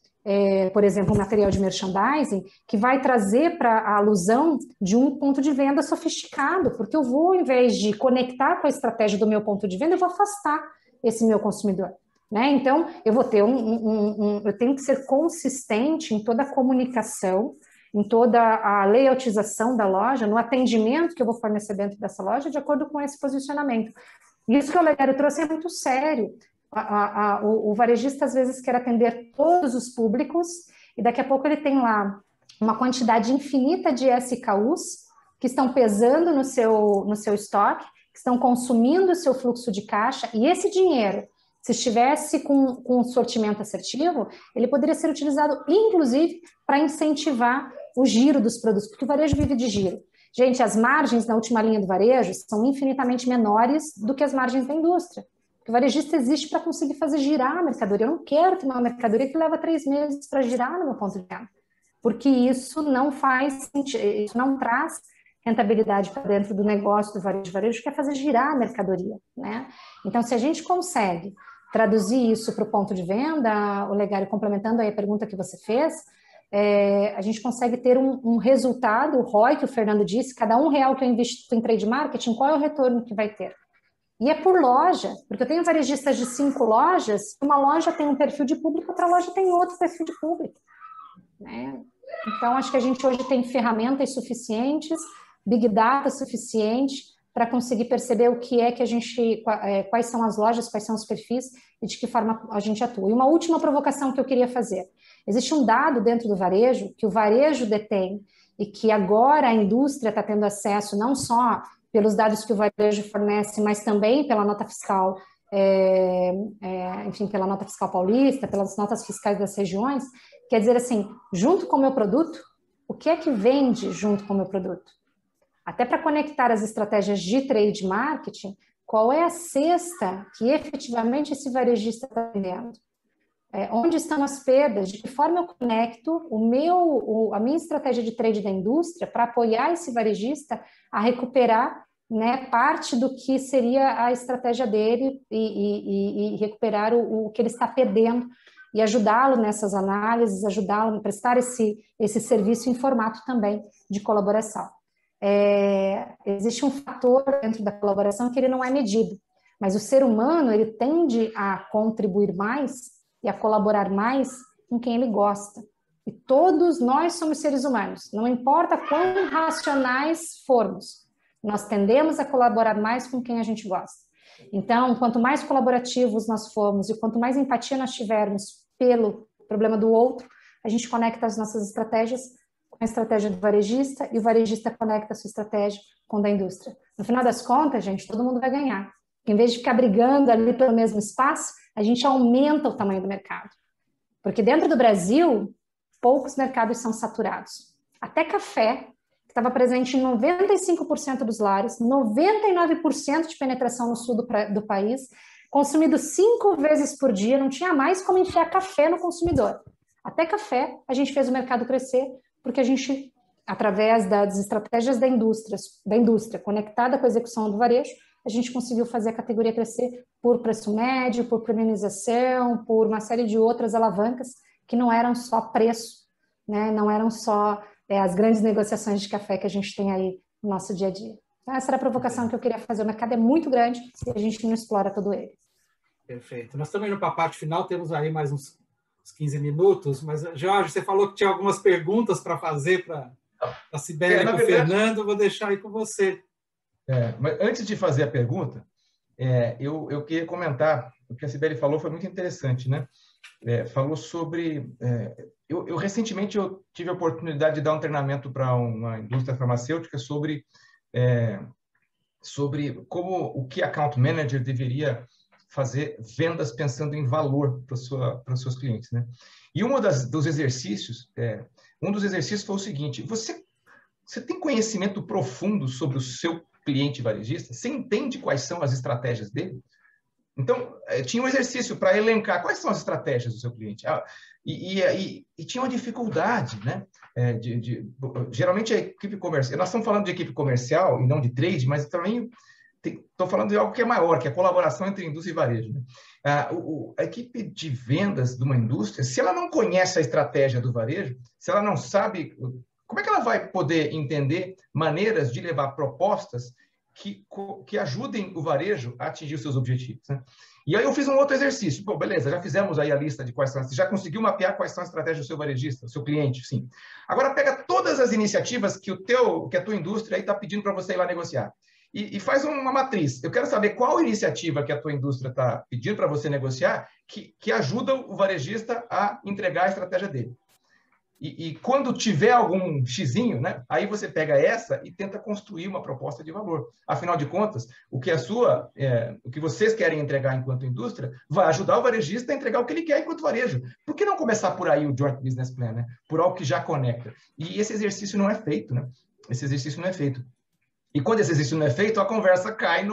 por exemplo, um material de merchandising, que vai trazer para a alusão de um ponto de venda sofisticado, porque eu vou, ao invés de conectar com a estratégia do meu ponto de venda, eu vou afastar esse meu consumidor. Né? Então, eu vou ter eu tenho que ser consistente em toda a comunicação, em toda a layoutização da loja, no atendimento que eu vou fornecer dentro dessa loja, de acordo com esse posicionamento. E isso que o Olegário trouxe é muito sério. O varejista, às vezes, quer atender todos os públicos, e daqui a pouco ele tem lá uma quantidade infinita de SKUs que estão pesando no seu estoque, que estão consumindo o seu fluxo de caixa, e esse dinheiro, se estivesse com um sortimento assertivo, ele poderia ser utilizado, inclusive, para incentivar o giro dos produtos, porque o varejo vive de giro. Gente, as margens na última linha do varejo são infinitamente menores do que as margens da indústria. Porque o varejista existe para conseguir fazer girar a mercadoria. Eu não quero ter uma mercadoria que leva 3 meses para girar no meu ponto de venda, porque isso não faz sentido, isso não traz rentabilidade para dentro do negócio do varejo. O varejo quer fazer girar a mercadoria, né? Então, se a gente consegue traduzir isso para o ponto de venda, Olegário, complementando aí a pergunta que você fez, a gente consegue ter um resultado, o ROI, que o Fernando disse, cada R$1 que eu invisto em trade marketing, qual é o retorno que vai ter? E é por loja, porque eu tenho varejistas de 5 lojas, uma loja tem um perfil de público, outra loja tem outro perfil de público, né? Então, acho que a gente hoje tem ferramentas suficientes, Big Data suficiente, para conseguir perceber o que é que a gente, quais são as lojas, quais são os perfis e de que forma a gente atua. E uma última provocação que eu queria fazer. Existe um dado dentro do varejo, que o varejo detém e que agora a indústria está tendo acesso não só pelos dados que o varejo fornece, mas também pela nota fiscal, enfim, pela nota fiscal paulista, pelas notas fiscais das regiões, quer dizer assim, junto com o meu produto, o que é que vende junto com o meu produto? Até para conectar as estratégias de trade marketing, qual é a cesta que efetivamente esse varejista está vendendo? Onde estão as perdas? De que forma eu conecto a minha estratégia de trade da indústria para apoiar esse varejista a recuperar, né, parte do que seria a estratégia dele e recuperar o que ele está perdendo e ajudá-lo nessas análises, ajudá-lo a prestar esse serviço em formato também de colaboração. Existe um fator dentro da colaboração que ele não é medido, mas o ser humano ele tende a contribuir mais e a colaborar mais com quem ele gosta. E todos nós somos seres humanos, não importa quão racionais formos, nós tendemos a colaborar mais com quem a gente gosta. Então, quanto mais colaborativos nós formos e quanto mais empatia nós tivermos pelo problema do outro, a gente conecta as nossas estratégias com a estratégia do varejista e o varejista conecta a sua estratégia com a da indústria. No final das contas, gente, todo mundo vai ganhar. Em vez de ficar brigando ali pelo mesmo espaço, a gente aumenta o tamanho do mercado. Porque dentro do Brasil, poucos mercados são saturados. Até café, que estava presente em 95% dos lares, 99% de penetração no sul do país, consumido 5 vezes por dia, não tinha mais como enfiar café no consumidor. Até café, a gente fez o mercado crescer, porque a gente, através das estratégias da indústria conectada com a execução do varejo, a gente conseguiu fazer a categoria crescer por preço médio, por premiumização, por uma série de outras alavancas que não eram só preço, né? Não eram só as grandes negociações de café que a gente tem aí no nosso dia a dia. Então, essa era a provocação que eu queria fazer. O mercado é muito grande e a gente não explora todo ele. Perfeito. Nós estamos indo para a parte final, temos aí mais uns 15 minutos, mas, Jorge, você falou que tinha algumas perguntas para fazer para a Sibeli e para o Fernando, vou deixar aí com você. Mas antes de fazer a pergunta, eu queria comentar, o que a Sibeli falou foi muito interessante, né? Falou sobre... recentemente eu tive a oportunidade de dar um treinamento para uma indústria farmacêutica sobre como o Key Account Manager deveria fazer vendas pensando em valor para os seus clientes, né? E um dos exercícios foi o seguinte: você tem conhecimento profundo sobre o seu cliente varejista? Você entende quais são as estratégias dele? Então, tinha um exercício para elencar quais são as estratégias do seu cliente. E tinha uma dificuldade, né? Geralmente a equipe comercial... Nós estamos falando de equipe comercial e não de trade, mas também estou falando de algo que é maior, que é a colaboração entre indústria e varejo, né? A equipe de vendas de uma indústria, se ela não conhece a estratégia do varejo, se ela não sabe... Como é que ela vai poder entender maneiras de levar propostas que ajudem o varejo a atingir os seus objetivos, né? E aí eu fiz um outro exercício. Pô, beleza, já fizemos aí a lista de quais são, você já conseguiu mapear quais são as estratégias do seu varejista, do seu cliente, sim. Agora pega todas as iniciativas que a tua indústria está pedindo para você ir lá negociar e faz uma matriz. Eu quero saber qual iniciativa que a tua indústria está pedindo para você negociar que ajuda o varejista a entregar a estratégia dele. E quando tiver algum xizinho, né, aí você pega essa e tenta construir uma proposta de valor. Afinal de contas, o que vocês querem entregar enquanto indústria vai ajudar o varejista a entregar o que ele quer enquanto varejo. Por que não começar por aí o Joint Business Plan, né? Por algo que já conecta? E esse exercício não é feito, né? Esse exercício não é feito. E quando esse exercício não é feito, a conversa cai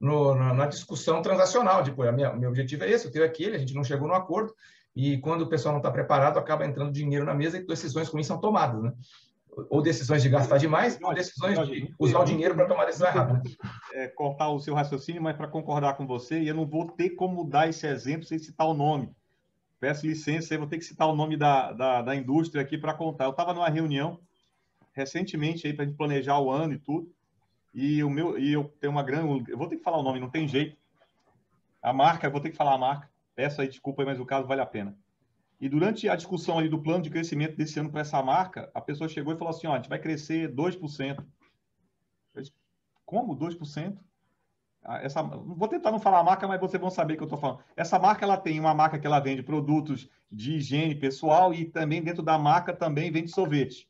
na discussão transacional. Tipo, meu objetivo é esse, o teu é aquele, a gente não chegou no acordo. E quando o pessoal não está preparado, acaba entrando dinheiro na mesa e decisões ruins são tomadas, né? Ou decisões de gastar demais, ou decisões de usar o dinheiro para tomar decisão errada. Cortar o seu raciocínio, mas para concordar com você, e eu não vou ter como dar esse exemplo sem citar o nome. Peço licença, eu vou ter que citar o nome da indústria aqui para contar. Eu estava numa reunião recentemente aí para a gente planejar o ano e tudo, e eu tenho uma grande... Eu vou ter que falar o nome, não tem jeito. A marca, eu vou ter que falar a marca. Peço aí desculpa, mas o caso vale a pena. E durante a discussão ali do plano de crescimento desse ano para essa marca, a pessoa chegou e falou assim, ó, a gente vai crescer 2%. Eu disse, como 2%? Vou tentar não falar a marca, mas vocês vão saber o que eu estou falando. Essa marca, ela tem uma marca que ela vende produtos de higiene pessoal e também dentro da marca também vende sorvete.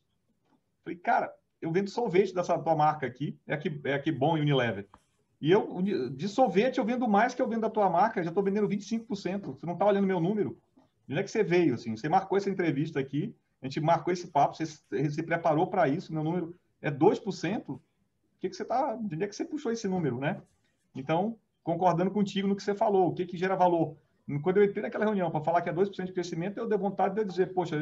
Falei, cara, eu vendo sorvete dessa tua marca aqui, é aqui bom e Unilever. E de sorvete, eu vendo mais que eu vendo da tua marca, já estou vendendo 25%. Você não está olhando meu número. De onde é que você veio? Assim? Você marcou essa entrevista aqui, a gente marcou esse papo, você se preparou para isso, meu número é 2%. De onde é que você puxou esse número, né? Então, concordando contigo no que você falou, o que gera valor? Quando eu entrei naquela reunião para falar que é 2% de crescimento, eu dei vontade de dizer, poxa,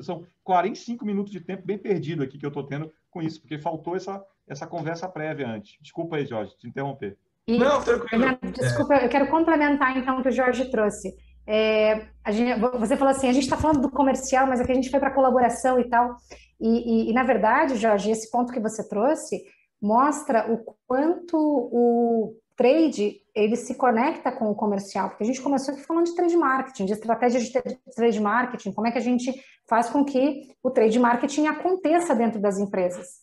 são 45 minutos de tempo bem perdido aqui que eu estou tendo com isso, porque faltou essa conversa prévia antes. Desculpa aí, Jorge, te interromper. Não, tranquilo. Desculpa, eu quero complementar então o que o Jorge trouxe. Você falou assim, a gente está falando do comercial, mas aqui a gente foi para a colaboração e tal. E na verdade, Jorge, esse ponto que você trouxe mostra o quanto o trade ele se conecta com o comercial, porque a gente começou aqui falando de trade marketing, de estratégia de trade marketing, como é que a gente faz com que o trade marketing aconteça dentro das empresas.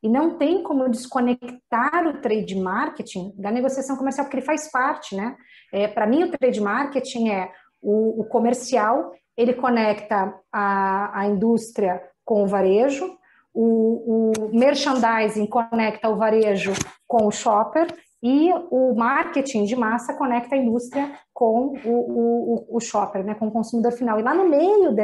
E não tem como desconectar o trade marketing da negociação comercial, porque ele faz parte, né? Para mim, o trade marketing é o comercial, ele conecta a indústria com o varejo, o merchandising conecta o varejo com o shopper e o marketing de massa conecta a indústria com o shopper, né, com o consumidor final. E lá no meio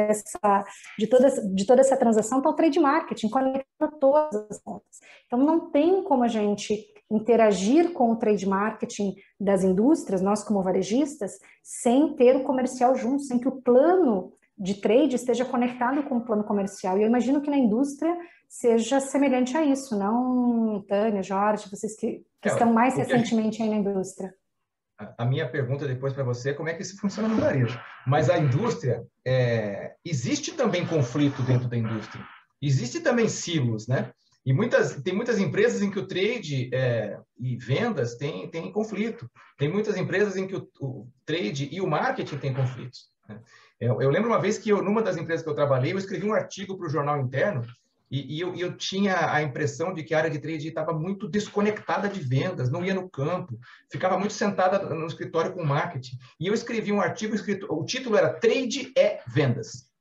de toda essa transação está o trade marketing, conecta todas as pontas. Então não tem como a gente interagir com o trade marketing das indústrias, nós como varejistas, sem ter o comercial junto, sem que o plano de trade esteja conectado com o plano comercial. E eu imagino que na indústria seja semelhante a isso, não, Tânia, Jorge, vocês que estão mais recentemente aí na indústria. A minha pergunta depois para você é como é que isso funciona no varejo. Mas a indústria, existe também conflito dentro da indústria. Existe também silos, né? E tem muitas empresas em que o trade e vendas têm conflito. Tem muitas empresas em que o trade e o marketing têm conflitos, né? Eu lembro uma vez que numa das empresas que eu trabalhei, eu escrevi um artigo para o jornal interno e eu tinha a impressão de que a área de trade estava muito desconectada de vendas, não ia no campo, ficava muito sentada no escritório com marketing. E eu escrevi um artigo, o título era Trade é Vendas.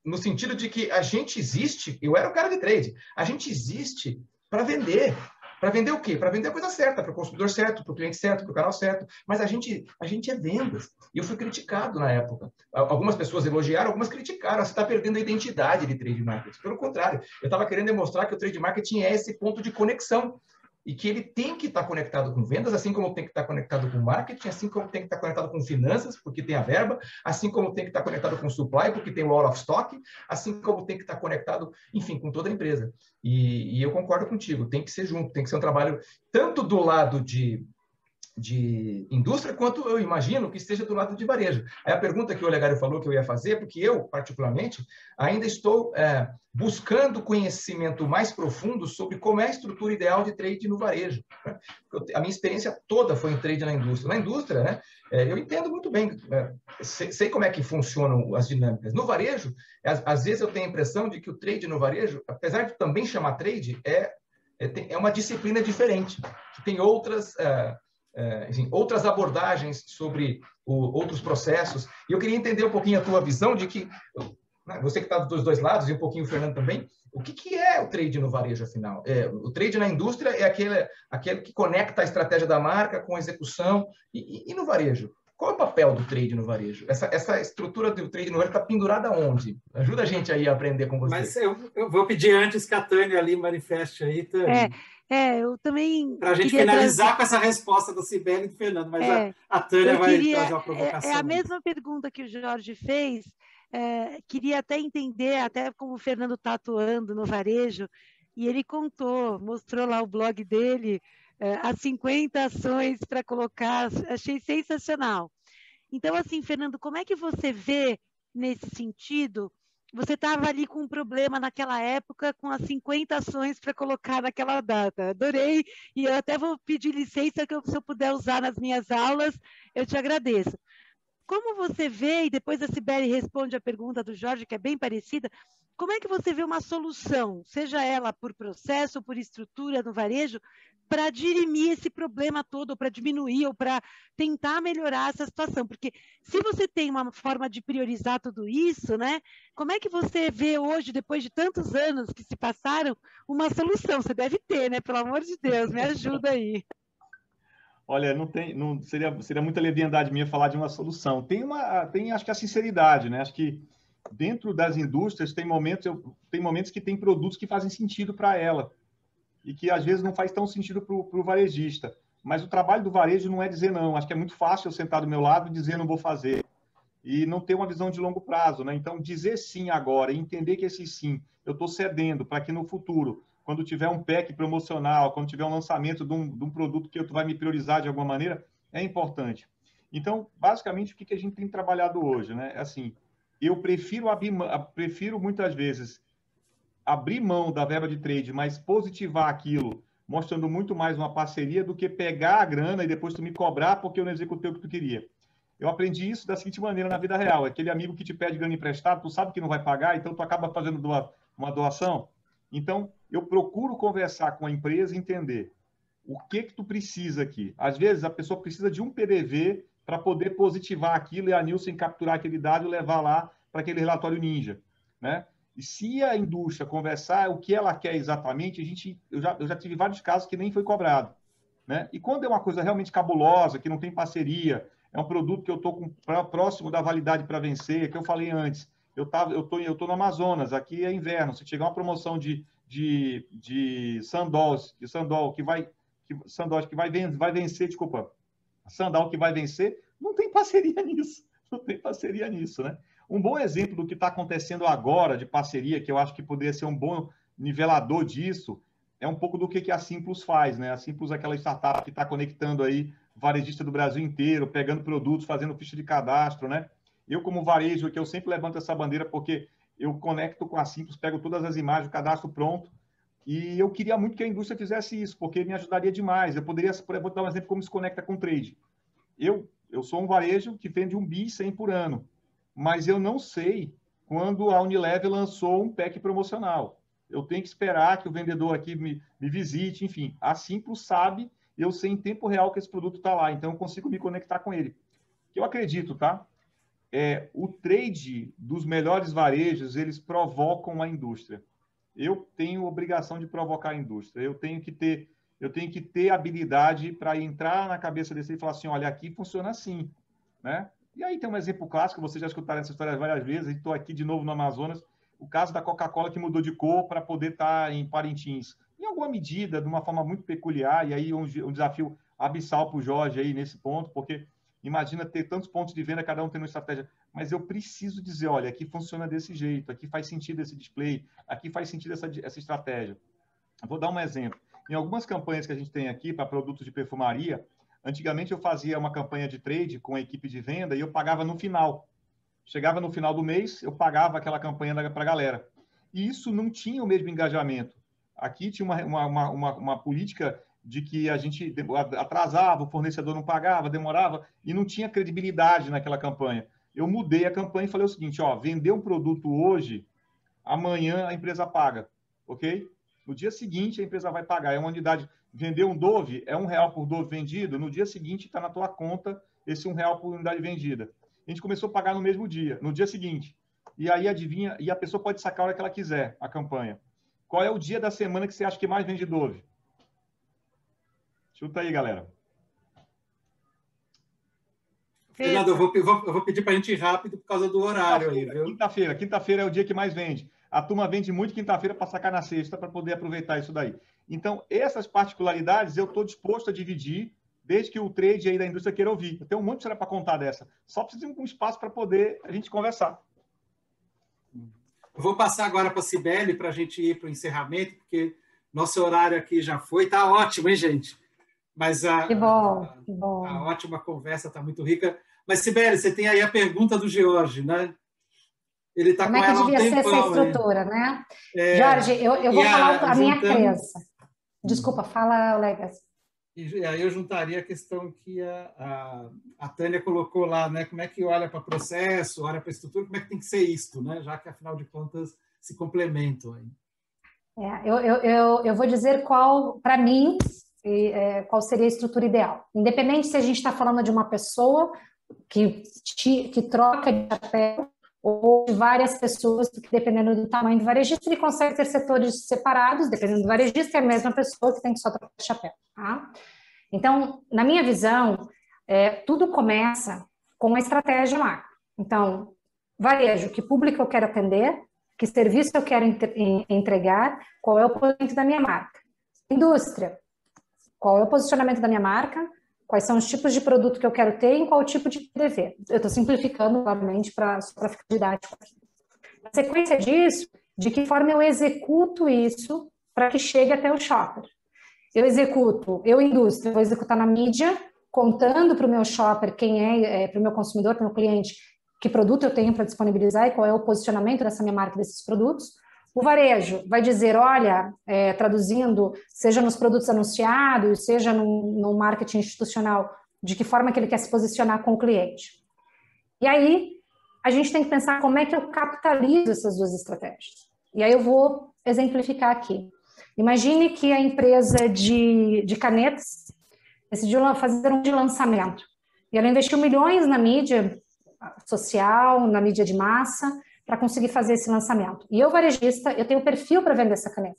No sentido de que a gente existe, eu era o cara de trade, a gente existe para vender. Para vender o quê? Para vender a coisa certa, para o consumidor certo, para o cliente certo, para o canal certo. Mas a gente é vendas. E eu fui criticado na época. Algumas pessoas elogiaram, algumas criticaram. Você está perdendo a identidade de trade marketing. Pelo contrário, eu estava querendo demonstrar que o trade marketing é esse ponto de conexão. E que ele tem que estar conectado com vendas, assim como tem que estar conectado com marketing, assim como tem que estar conectado com finanças, porque tem a verba, assim como tem que estar conectado com supply, porque tem o out of stock, assim como tem que estar conectado, enfim, com toda a empresa. E eu concordo contigo, tem que ser junto, tem que ser um trabalho tanto do lado de indústria, quanto eu imagino que esteja do lado de varejo. Aí a pergunta que o Olegário falou que eu ia fazer, porque eu, particularmente, ainda estou buscando conhecimento mais profundo sobre como é a estrutura ideal de trade no varejo, né? A minha experiência toda foi em trade na indústria. Na indústria, né, eu entendo muito bem, sei como é que funcionam as dinâmicas. No varejo, às vezes eu tenho a impressão de que o trade no varejo, apesar de também chamar trade, é uma disciplina diferente, que tem outras... enfim, outras abordagens sobre outros processos. E eu queria entender um pouquinho a tua visão de que, você que está dos dois lados, e um pouquinho o Fernando também, o que é o trade no varejo, afinal? O trade na indústria é aquele que conecta a estratégia da marca com a execução. E no varejo? Qual é o papel do trade no varejo? Essa estrutura do trade no varejo está pendurada onde? Ajuda a gente aí a aprender com você. Mas eu vou pedir antes que a Tânia ali manifeste aí, Tânia. Eu também. Para a gente finalizar com essa resposta do Sibeli e do Fernando, mas a Tânia vai trazer uma provocação. É a mesma pergunta que o Jorge fez. Queria até entender, até como o Fernando está atuando no varejo, e ele mostrou lá o blog dele, as 50 ações para colocar, achei sensacional. Então, assim, Fernando, como é que você vê nesse sentido? Você estava ali com um problema naquela época, com as 50 ações para colocar naquela data. Adorei, e eu até vou pedir licença que se eu puder usar nas minhas aulas, eu te agradeço. Como você vê, e depois a Sibeli responde a pergunta do Jorge, que é bem parecida, como é que você vê uma solução, seja ela por processo ou por estrutura no varejo, para dirimir esse problema todo, ou para diminuir, ou para tentar melhorar essa situação? Porque se você tem uma forma de priorizar tudo isso, né, como é que você vê hoje, depois de tantos anos que se passaram, uma solução? Você deve ter, né? Pelo amor de Deus, me ajuda aí. Olha, não seria muita leviandade minha falar de uma solução. Tem acho que a sinceridade, né? Acho que dentro das indústrias tem momentos que tem produtos que fazem sentido para ela e que às vezes não faz tão sentido para o varejista. Mas o trabalho do varejo não é dizer não. Acho que é muito fácil eu sentar do meu lado e dizer não vou fazer e não ter uma visão de longo prazo, né? Então dizer sim agora e entender que esse sim eu estou cedendo para que no futuro, quando tiver um pack promocional, quando tiver um lançamento de um produto que tu vai me priorizar de alguma maneira, é importante. Então, basicamente, o que a gente tem trabalhado hoje, né? Assim, eu prefiro muitas vezes abrir mão da verba de trade, mas positivar aquilo, mostrando muito mais uma parceria do que pegar a grana e depois tu me cobrar porque eu não executei o que tu queria. Eu aprendi isso da seguinte maneira na vida real. Aquele amigo que te pede grana emprestada, tu sabe que não vai pagar, então tu acaba fazendo uma doação. Então, eu procuro conversar com a empresa e entender o que tu precisa aqui. Às vezes, a pessoa precisa de um PDV para poder positivar aquilo e a Nielsen capturar aquele dado e levar lá para aquele relatório ninja, né? E se a indústria conversar o que ela quer exatamente, eu já tive vários casos que nem foi cobrado, né? E quando é uma coisa realmente cabulosa, que não tem parceria, é um produto que eu estou próximo da validade para vencer, que eu falei antes, eu tô no Amazonas, aqui é inverno, se chegar uma promoção de sandal que vai vencer, desculpa, sandal que vai vencer, não tem parceria nisso, né? Um bom exemplo do que está acontecendo agora de parceria, que eu acho que poderia ser um bom nivelador disso, é um pouco do que a Simplus faz, né? A Simplus é aquela startup que está conectando aí varejista do Brasil inteiro, pegando produtos, fazendo ficha de cadastro, né? Eu, como varejo, que eu sempre levanto essa bandeira porque eu conecto com a Simplus, pego todas as imagens, o cadastro pronto, E eu queria muito que a indústria fizesse isso, porque me ajudaria demais. Eu poderia, vou dar um exemplo como se conecta com o trade. Eu sou um varejo que vende 1 bi 100 por ano, mas eu não sei quando a Unilever lançou um pack promocional. Eu tenho que esperar que o vendedor aqui me visite, enfim. A Simplos sabe, eu sei em tempo real que esse produto está lá, então eu consigo me conectar com ele. Que eu acredito, tá? O trade dos melhores varejos, eles provocam a indústria. Eu tenho obrigação de provocar a indústria. Eu tenho que ter habilidade para entrar na cabeça desse e falar assim, olha, aqui funciona assim, né? E aí tem um exemplo clássico, vocês já escutaram essa história várias vezes, estou aqui de novo no Amazonas, o caso da Coca-Cola que mudou de cor para poder estar em Parintins. Em alguma medida, de uma forma muito peculiar, e aí um desafio abissal para o Jorge aí nesse ponto, porque imagina ter tantos pontos de venda, cada um tendo uma estratégia. Mas eu preciso dizer, olha, aqui funciona desse jeito, aqui faz sentido esse display, aqui faz sentido essa estratégia. Eu vou dar um exemplo. Em algumas campanhas que a gente tem aqui para produtos de perfumaria, antigamente eu fazia uma campanha de trade com a equipe de venda e eu pagava no final. Chegava no final do mês, eu pagava aquela campanha para a galera. E isso não tinha o mesmo engajamento. Aqui tinha uma política de que a gente atrasava, o fornecedor não pagava, demorava, e não tinha credibilidade naquela campanha. Eu mudei a campanha e falei o seguinte, ó, vender um produto hoje, amanhã a empresa paga, ok? No dia seguinte a empresa vai pagar. É uma unidade, vender um Dove, é R$1 por Dove vendido, no dia seguinte está na tua conta esse R$1 por unidade vendida. A gente começou a pagar no mesmo dia, no dia seguinte. E aí, adivinha, e a pessoa pode sacar a hora que ela quiser a campanha. Qual é o dia da semana que você acha que mais vende Dove? Chuta aí, galera. Fernando, eu vou pedir para a gente ir rápido por causa do horário aí, viu? Quinta-feira é o dia que mais vende. A turma vende muito quinta-feira para sacar na sexta, para poder aproveitar isso daí. Então, essas particularidades eu estou disposto a dividir, desde que o trade aí da indústria queira ouvir. Eu tenho um monte de história para contar dessa. Só preciso de um espaço para poder a gente conversar. Eu vou passar agora para a Cibele para a gente ir para o encerramento, porque nosso horário aqui já foi. Está ótimo, hein, gente? Mas que bom. A ótima conversa está muito rica. Mas, Cibele, você tem aí a pergunta do George, né? Ele está com ela há um tempão. Como é que devia ser essa estrutura, né? Jorge, eu vou falar a minha crença. Desculpa, fala, Legas. E aí eu juntaria a questão que a Tânia colocou lá, né? Como é que olha para o processo, olha para a estrutura, como é que tem que ser isto, né? Já que, afinal de contas, se complementam aí. Eu vou dizer qual, para mim, qual seria a estrutura ideal. Independente se a gente está falando de uma pessoa que troca de chapéu ou de várias pessoas, porque dependendo do tamanho do varejista, ele consegue ter setores separados, dependendo do varejista, é a mesma pessoa que tem que só trocar de chapéu. Tá? Então, na minha visão, tudo começa com a estratégia macro. Então, varejo, que público eu quero atender, que serviço eu quero entregar, qual é o posicionamento da minha marca. Indústria, qual é o posicionamento da minha marca, quais são os tipos de produto que eu quero ter e qual o tipo de PDV. Eu estou simplificando, claramente, para ficar didático aqui. Na sequência disso, de que forma eu executo isso para que chegue até o shopper? Indústria, vou executar na mídia, contando para o meu shopper para o meu consumidor, para o meu cliente, que produto eu tenho para disponibilizar e qual é o posicionamento dessa minha marca, desses produtos. O varejo vai dizer, olha, traduzindo, seja nos produtos anunciados, seja no marketing institucional, de que forma que ele quer se posicionar com o cliente. E aí, a gente tem que pensar como é que eu capitalizo essas duas estratégias. E aí eu vou exemplificar aqui. Imagine que a empresa de canetas decidiu fazer um de lançamento. E ela investiu milhões na mídia social, na mídia de massa, para conseguir fazer esse lançamento. E eu, varejista, eu tenho perfil para vender essa caneta.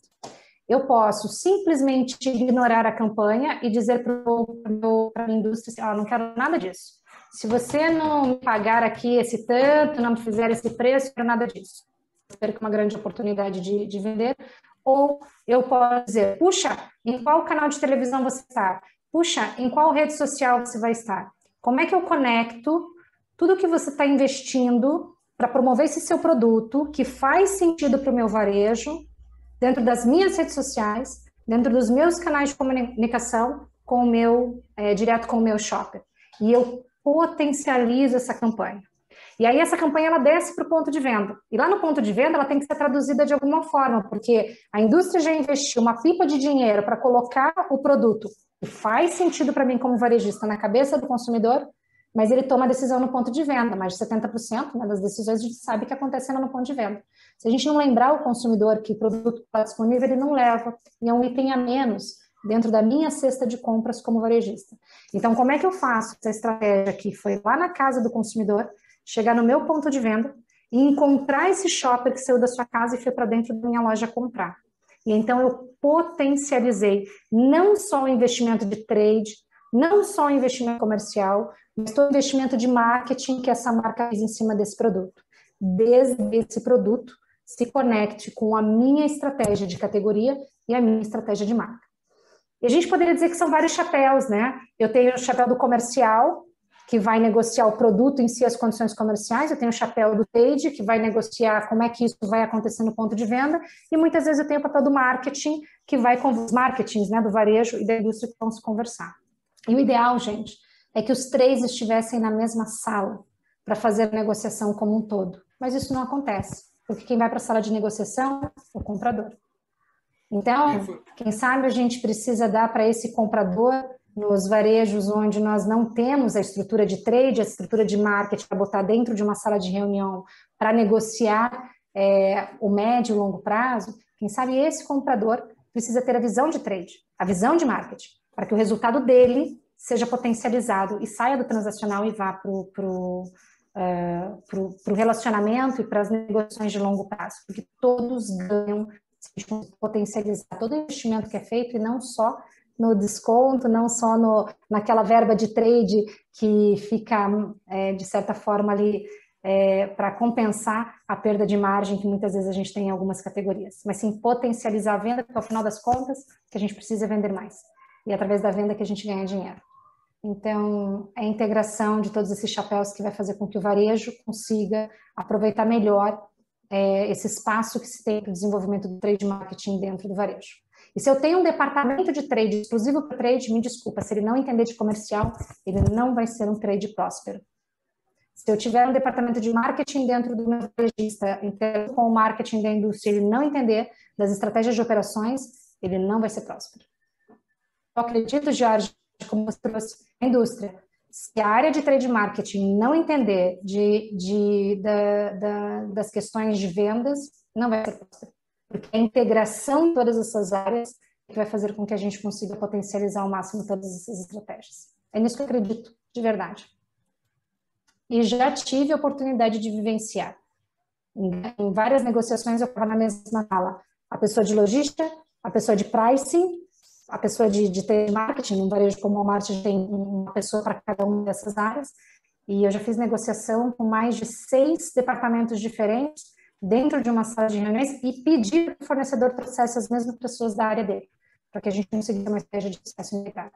Eu posso simplesmente ignorar a campanha e dizer para a indústria assim, não quero nada disso. Se você não me pagar aqui esse tanto, não me fizer esse preço, não quero nada disso. Eu perco uma grande oportunidade de vender. Ou eu posso dizer, puxa, em qual canal de televisão você está? Puxa, em qual rede social você vai estar? Como é que eu conecto tudo que você está investindo para promover esse seu produto que faz sentido para o meu varejo, dentro das minhas redes sociais, dentro dos meus canais de comunicação, direto com o meu shopper. E eu potencializo essa campanha. E aí essa campanha ela desce para o ponto de venda. E lá no ponto de venda ela tem que ser traduzida de alguma forma, porque a indústria já investiu uma pipa de dinheiro para colocar o produto que faz sentido para mim como varejista na cabeça do consumidor, mas ele toma a decisão no ponto de venda. Mais de 70%, né, das decisões a gente sabe que acontecendo no ponto de venda. Se a gente não lembrar o consumidor que o produto está disponível, ele não leva, e é um item a menos dentro da minha cesta de compras como varejista. Então, como é que eu faço essa estratégia que foi lá na casa do consumidor, chegar no meu ponto de venda e encontrar esse shopper que saiu da sua casa e foi para dentro da minha loja comprar? E então eu potencializei não só o investimento de trade, não só o investimento comercial, mas todo o investimento de marketing que essa marca fez em cima desse produto. Desde esse produto se conecte com a minha estratégia de categoria e a minha estratégia de marca. E a gente poderia dizer que são vários chapéus, né? Eu tenho o chapéu do comercial, que vai negociar o produto em si, as condições comerciais. Eu tenho o chapéu do trade, que vai negociar como é que isso vai acontecer no ponto de venda. E muitas vezes eu tenho o papel do marketing, que vai com os marketings, né, do varejo e da indústria que vão se conversar. E o ideal, gente, é que os três estivessem na mesma sala para fazer a negociação como um todo. Mas isso não acontece, porque quem vai para a sala de negociação é o comprador. Então, quem sabe a gente precisa dar para esse comprador, nos varejos onde nós não temos a estrutura de trade, a estrutura de marketing para botar dentro de uma sala de reunião para negociar o médio e longo prazo, quem sabe esse comprador precisa ter a visão de trade, a visão de marketing, para que o resultado dele seja potencializado e saia do transacional e vá para o relacionamento e para as negociações de longo prazo, porque todos ganham se potencializar todo o investimento que é feito e não só no desconto, não só naquela verba de trade que fica, de certa forma, ali para compensar a perda de margem que muitas vezes a gente tem em algumas categorias, mas sim potencializar a venda, porque ao final das contas, que a gente precisa vender mais. E é através da venda que a gente ganha dinheiro. Então, é a integração de todos esses chapéus que vai fazer com que o varejo consiga aproveitar melhor esse espaço que se tem para o desenvolvimento do trade marketing dentro do varejo. E se eu tenho um departamento de trade exclusivo para trade, me desculpa, se ele não entender de comercial, ele não vai ser um trade próspero. Se eu tiver um departamento de marketing dentro do meu varejista, com o marketing da indústria, ele não entender das estratégias de operações, ele não vai ser próspero. Eu acredito, Jorge, como você trouxe a indústria, se a área de trade marketing não entender das questões de vendas, não vai ser próspero. Porque a integração de todas essas áreas é que vai fazer com que a gente consiga potencializar ao máximo todas essas estratégias. É nisso que eu acredito, de verdade. E já tive a oportunidade de vivenciar. Em várias negociações eu estava na mesma sala. A pessoa de logística, a pessoa de pricing, a pessoa de trade marketing, no varejo como o Walmart tem uma pessoa para cada uma dessas áreas. E eu já fiz negociação com mais de 6 departamentos diferentes, dentro de uma sala de reuniões, e pedir que o fornecedor trouxesse as mesmas pessoas da área dele, para que a gente consiga uma estratégia de sucesso integrado.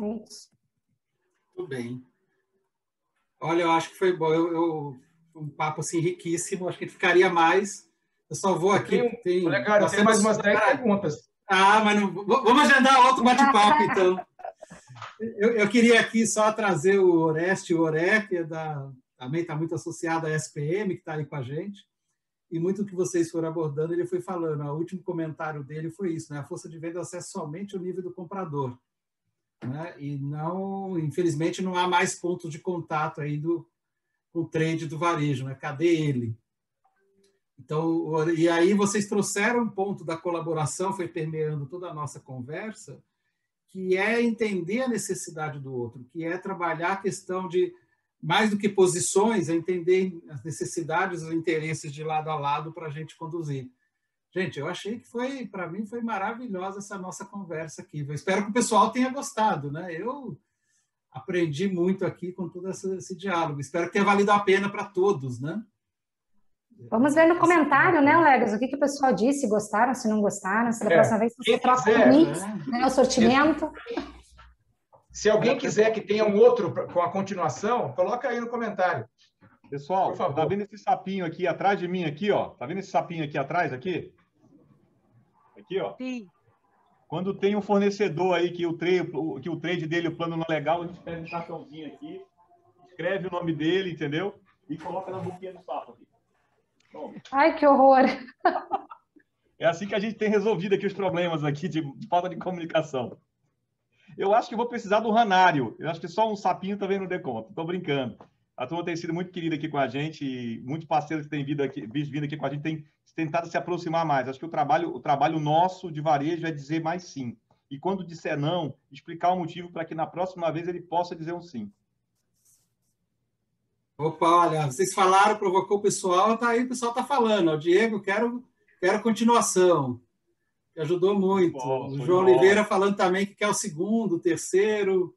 É isso. Muito bem. Olha, eu acho que foi bom. Um papo assim, riquíssimo. Acho que ficaria mais. Eu só vou aqui. Tem mais umas 10 perguntas. Mas não, vamos agendar outro bate-papo, então. Eu queria aqui só trazer o Oreste, o Oré, que também está muito associado à SPM, que está aí com a gente. E muito do que vocês foram abordando, ele foi falando. O último comentário dele foi isso, né? A força de venda acessa somente o nível do comprador, né? E não, infelizmente, não há mais pontos de contato aí com o trade do varejo, né? Cadê ele? Então, e aí vocês trouxeram um ponto da colaboração, foi permeando toda a nossa conversa, que é entender a necessidade do outro, que é trabalhar a questão de mais do que posições, é entender as necessidades, os interesses de lado a lado para a gente conduzir. Gente, eu achei que para mim, foi maravilhosa essa nossa conversa aqui. Eu espero que o pessoal tenha gostado, né? Eu aprendi muito aqui com todo esse diálogo. Espero que tenha valido a pena para todos, né? Vamos ver no comentário, né, Legas? O que o pessoal disse, se gostaram, se não gostaram, se da próxima vez você troca o mix, né, o sortimento. Se alguém quiser que tenha um outro com a continuação, coloca aí no comentário. Pessoal, tá vendo esse sapinho aqui atrás de mim aqui, ó? Tá vendo esse sapinho aqui atrás aqui? Aqui, ó. Sim. Quando tem um fornecedor aí que o trade dele, o plano não é legal, a gente pega um cartãozinho aqui, escreve o nome dele, entendeu? e coloca na boquinha do sapo aqui. Bom, Ai, que horror! é assim que a gente tem resolvido aqui os problemas aqui de falta de comunicação. Eu acho que eu vou precisar do ranário. Eu acho que só um sapinho também não dê conta. Estou brincando. A turma tem sido muito querida aqui com a gente e muitos parceiros que têm vindo aqui com a gente têm tentado se aproximar mais. Acho que o trabalho nosso de varejo é dizer mais sim. E quando disser não, explicar o motivo para que na próxima vez ele possa dizer um sim. Opa, olha, vocês falaram, provocou o pessoal, tá aí, o pessoal está falando. O Diego, quero continuação. Que ajudou muito. O João Oliveira falando também que quer o segundo, o terceiro.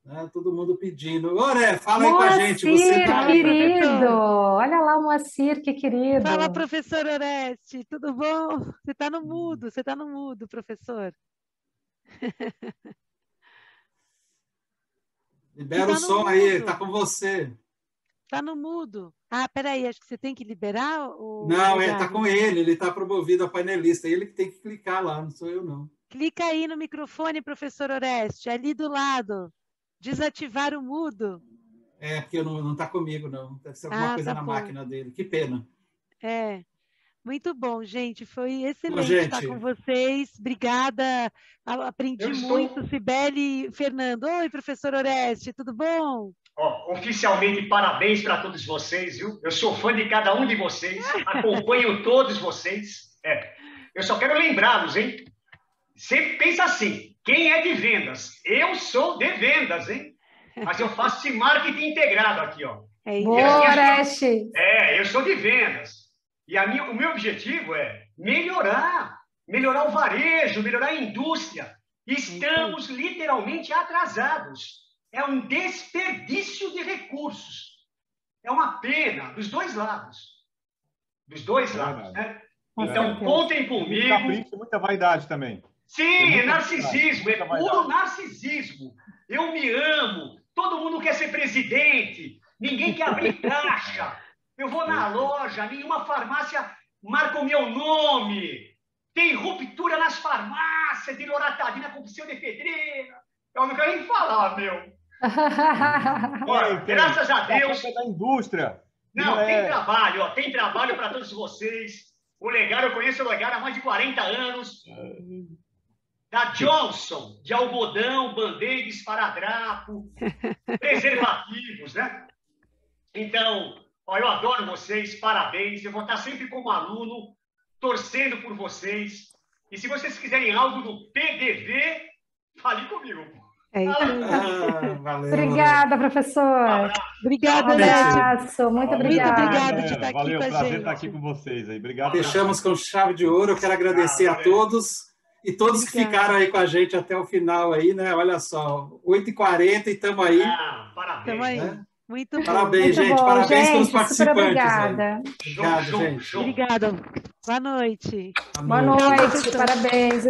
Né? Todo mundo pedindo. Oré, fala aí com a gente. Moacir, querido! Olha lá o Moacir, que querido. Fala, professor Oreste, tudo bom? Você está no mudo, professor. Libera o som aí, está com você. Está no mudo. Ah, peraí, acho que você tem que liberar o... Não, está com ele está promovido a painelista. Ele que tem que clicar lá, não sou eu, não. Clica aí no microfone, professor Oreste, ali do lado. Desativar o mudo. É, porque não está comigo, não. Deve ser alguma coisa na máquina dele. Que pena. É. Muito bom, gente. Foi excelente estar com vocês. Obrigada. Aprendi muito. Cibele e Fernando. Oi, professor Oreste, tudo bom? Oficialmente, parabéns para todos vocês, viu? Eu sou fã de cada um de vocês, acompanho todos vocês. Eu só quero lembrá-los, hein? Sempre pensa assim, quem é de vendas? Eu sou de vendas, hein? Mas eu faço esse marketing integrado aqui, ó. Boa, Oreste! Eu sou de vendas. E o meu objetivo é melhorar o varejo, melhorar a indústria. Estamos literalmente atrasados. É um desperdício de recursos. É uma pena dos dois lados. Dos dois lados, né? Então, contem comigo. Capricho, muita vaidade também. Sim, é narcisismo, é puro narcisismo. Eu me amo, todo mundo quer ser presidente, ninguém quer abrir caixa. Eu vou na loja, nenhuma farmácia marca o meu nome. Tem ruptura nas farmácias de loratadina com pseudoefedrina. Eu não quero nem falar, meu. Olha, graças a Deus. Da indústria. Não, tem trabalho, ó, tem trabalho para todos vocês. O Legário, eu conheço o Legário há mais de 40 anos. Da Johnson, de algodão, band-aid, esparadrapo, preservativos, né? Então, ó, eu adoro vocês, parabéns. Eu vou estar sempre como aluno, torcendo por vocês. E se vocês quiserem algo do PDV, fale comigo. É isso aí. Valeu, obrigada, professor. Obrigada, abraço. Muito obrigada. Muito obrigada de estar aqui valeu, com a prazer gente. estar aqui com vocês aí. Obrigado. Fechamos com chave de ouro. Eu quero agradecer a todos e todos que ficaram aí com a gente até o final aí, né? Olha só, 8h40 e estamos aí. Parabéns. Estamos aí. Né? Muito bom. Parabéns, muito gente. bom, Parabéns gente, pelos participantes. Obrigada. Obrigado, gente. Obrigada. Boa noite. Boa noite. Parabéns.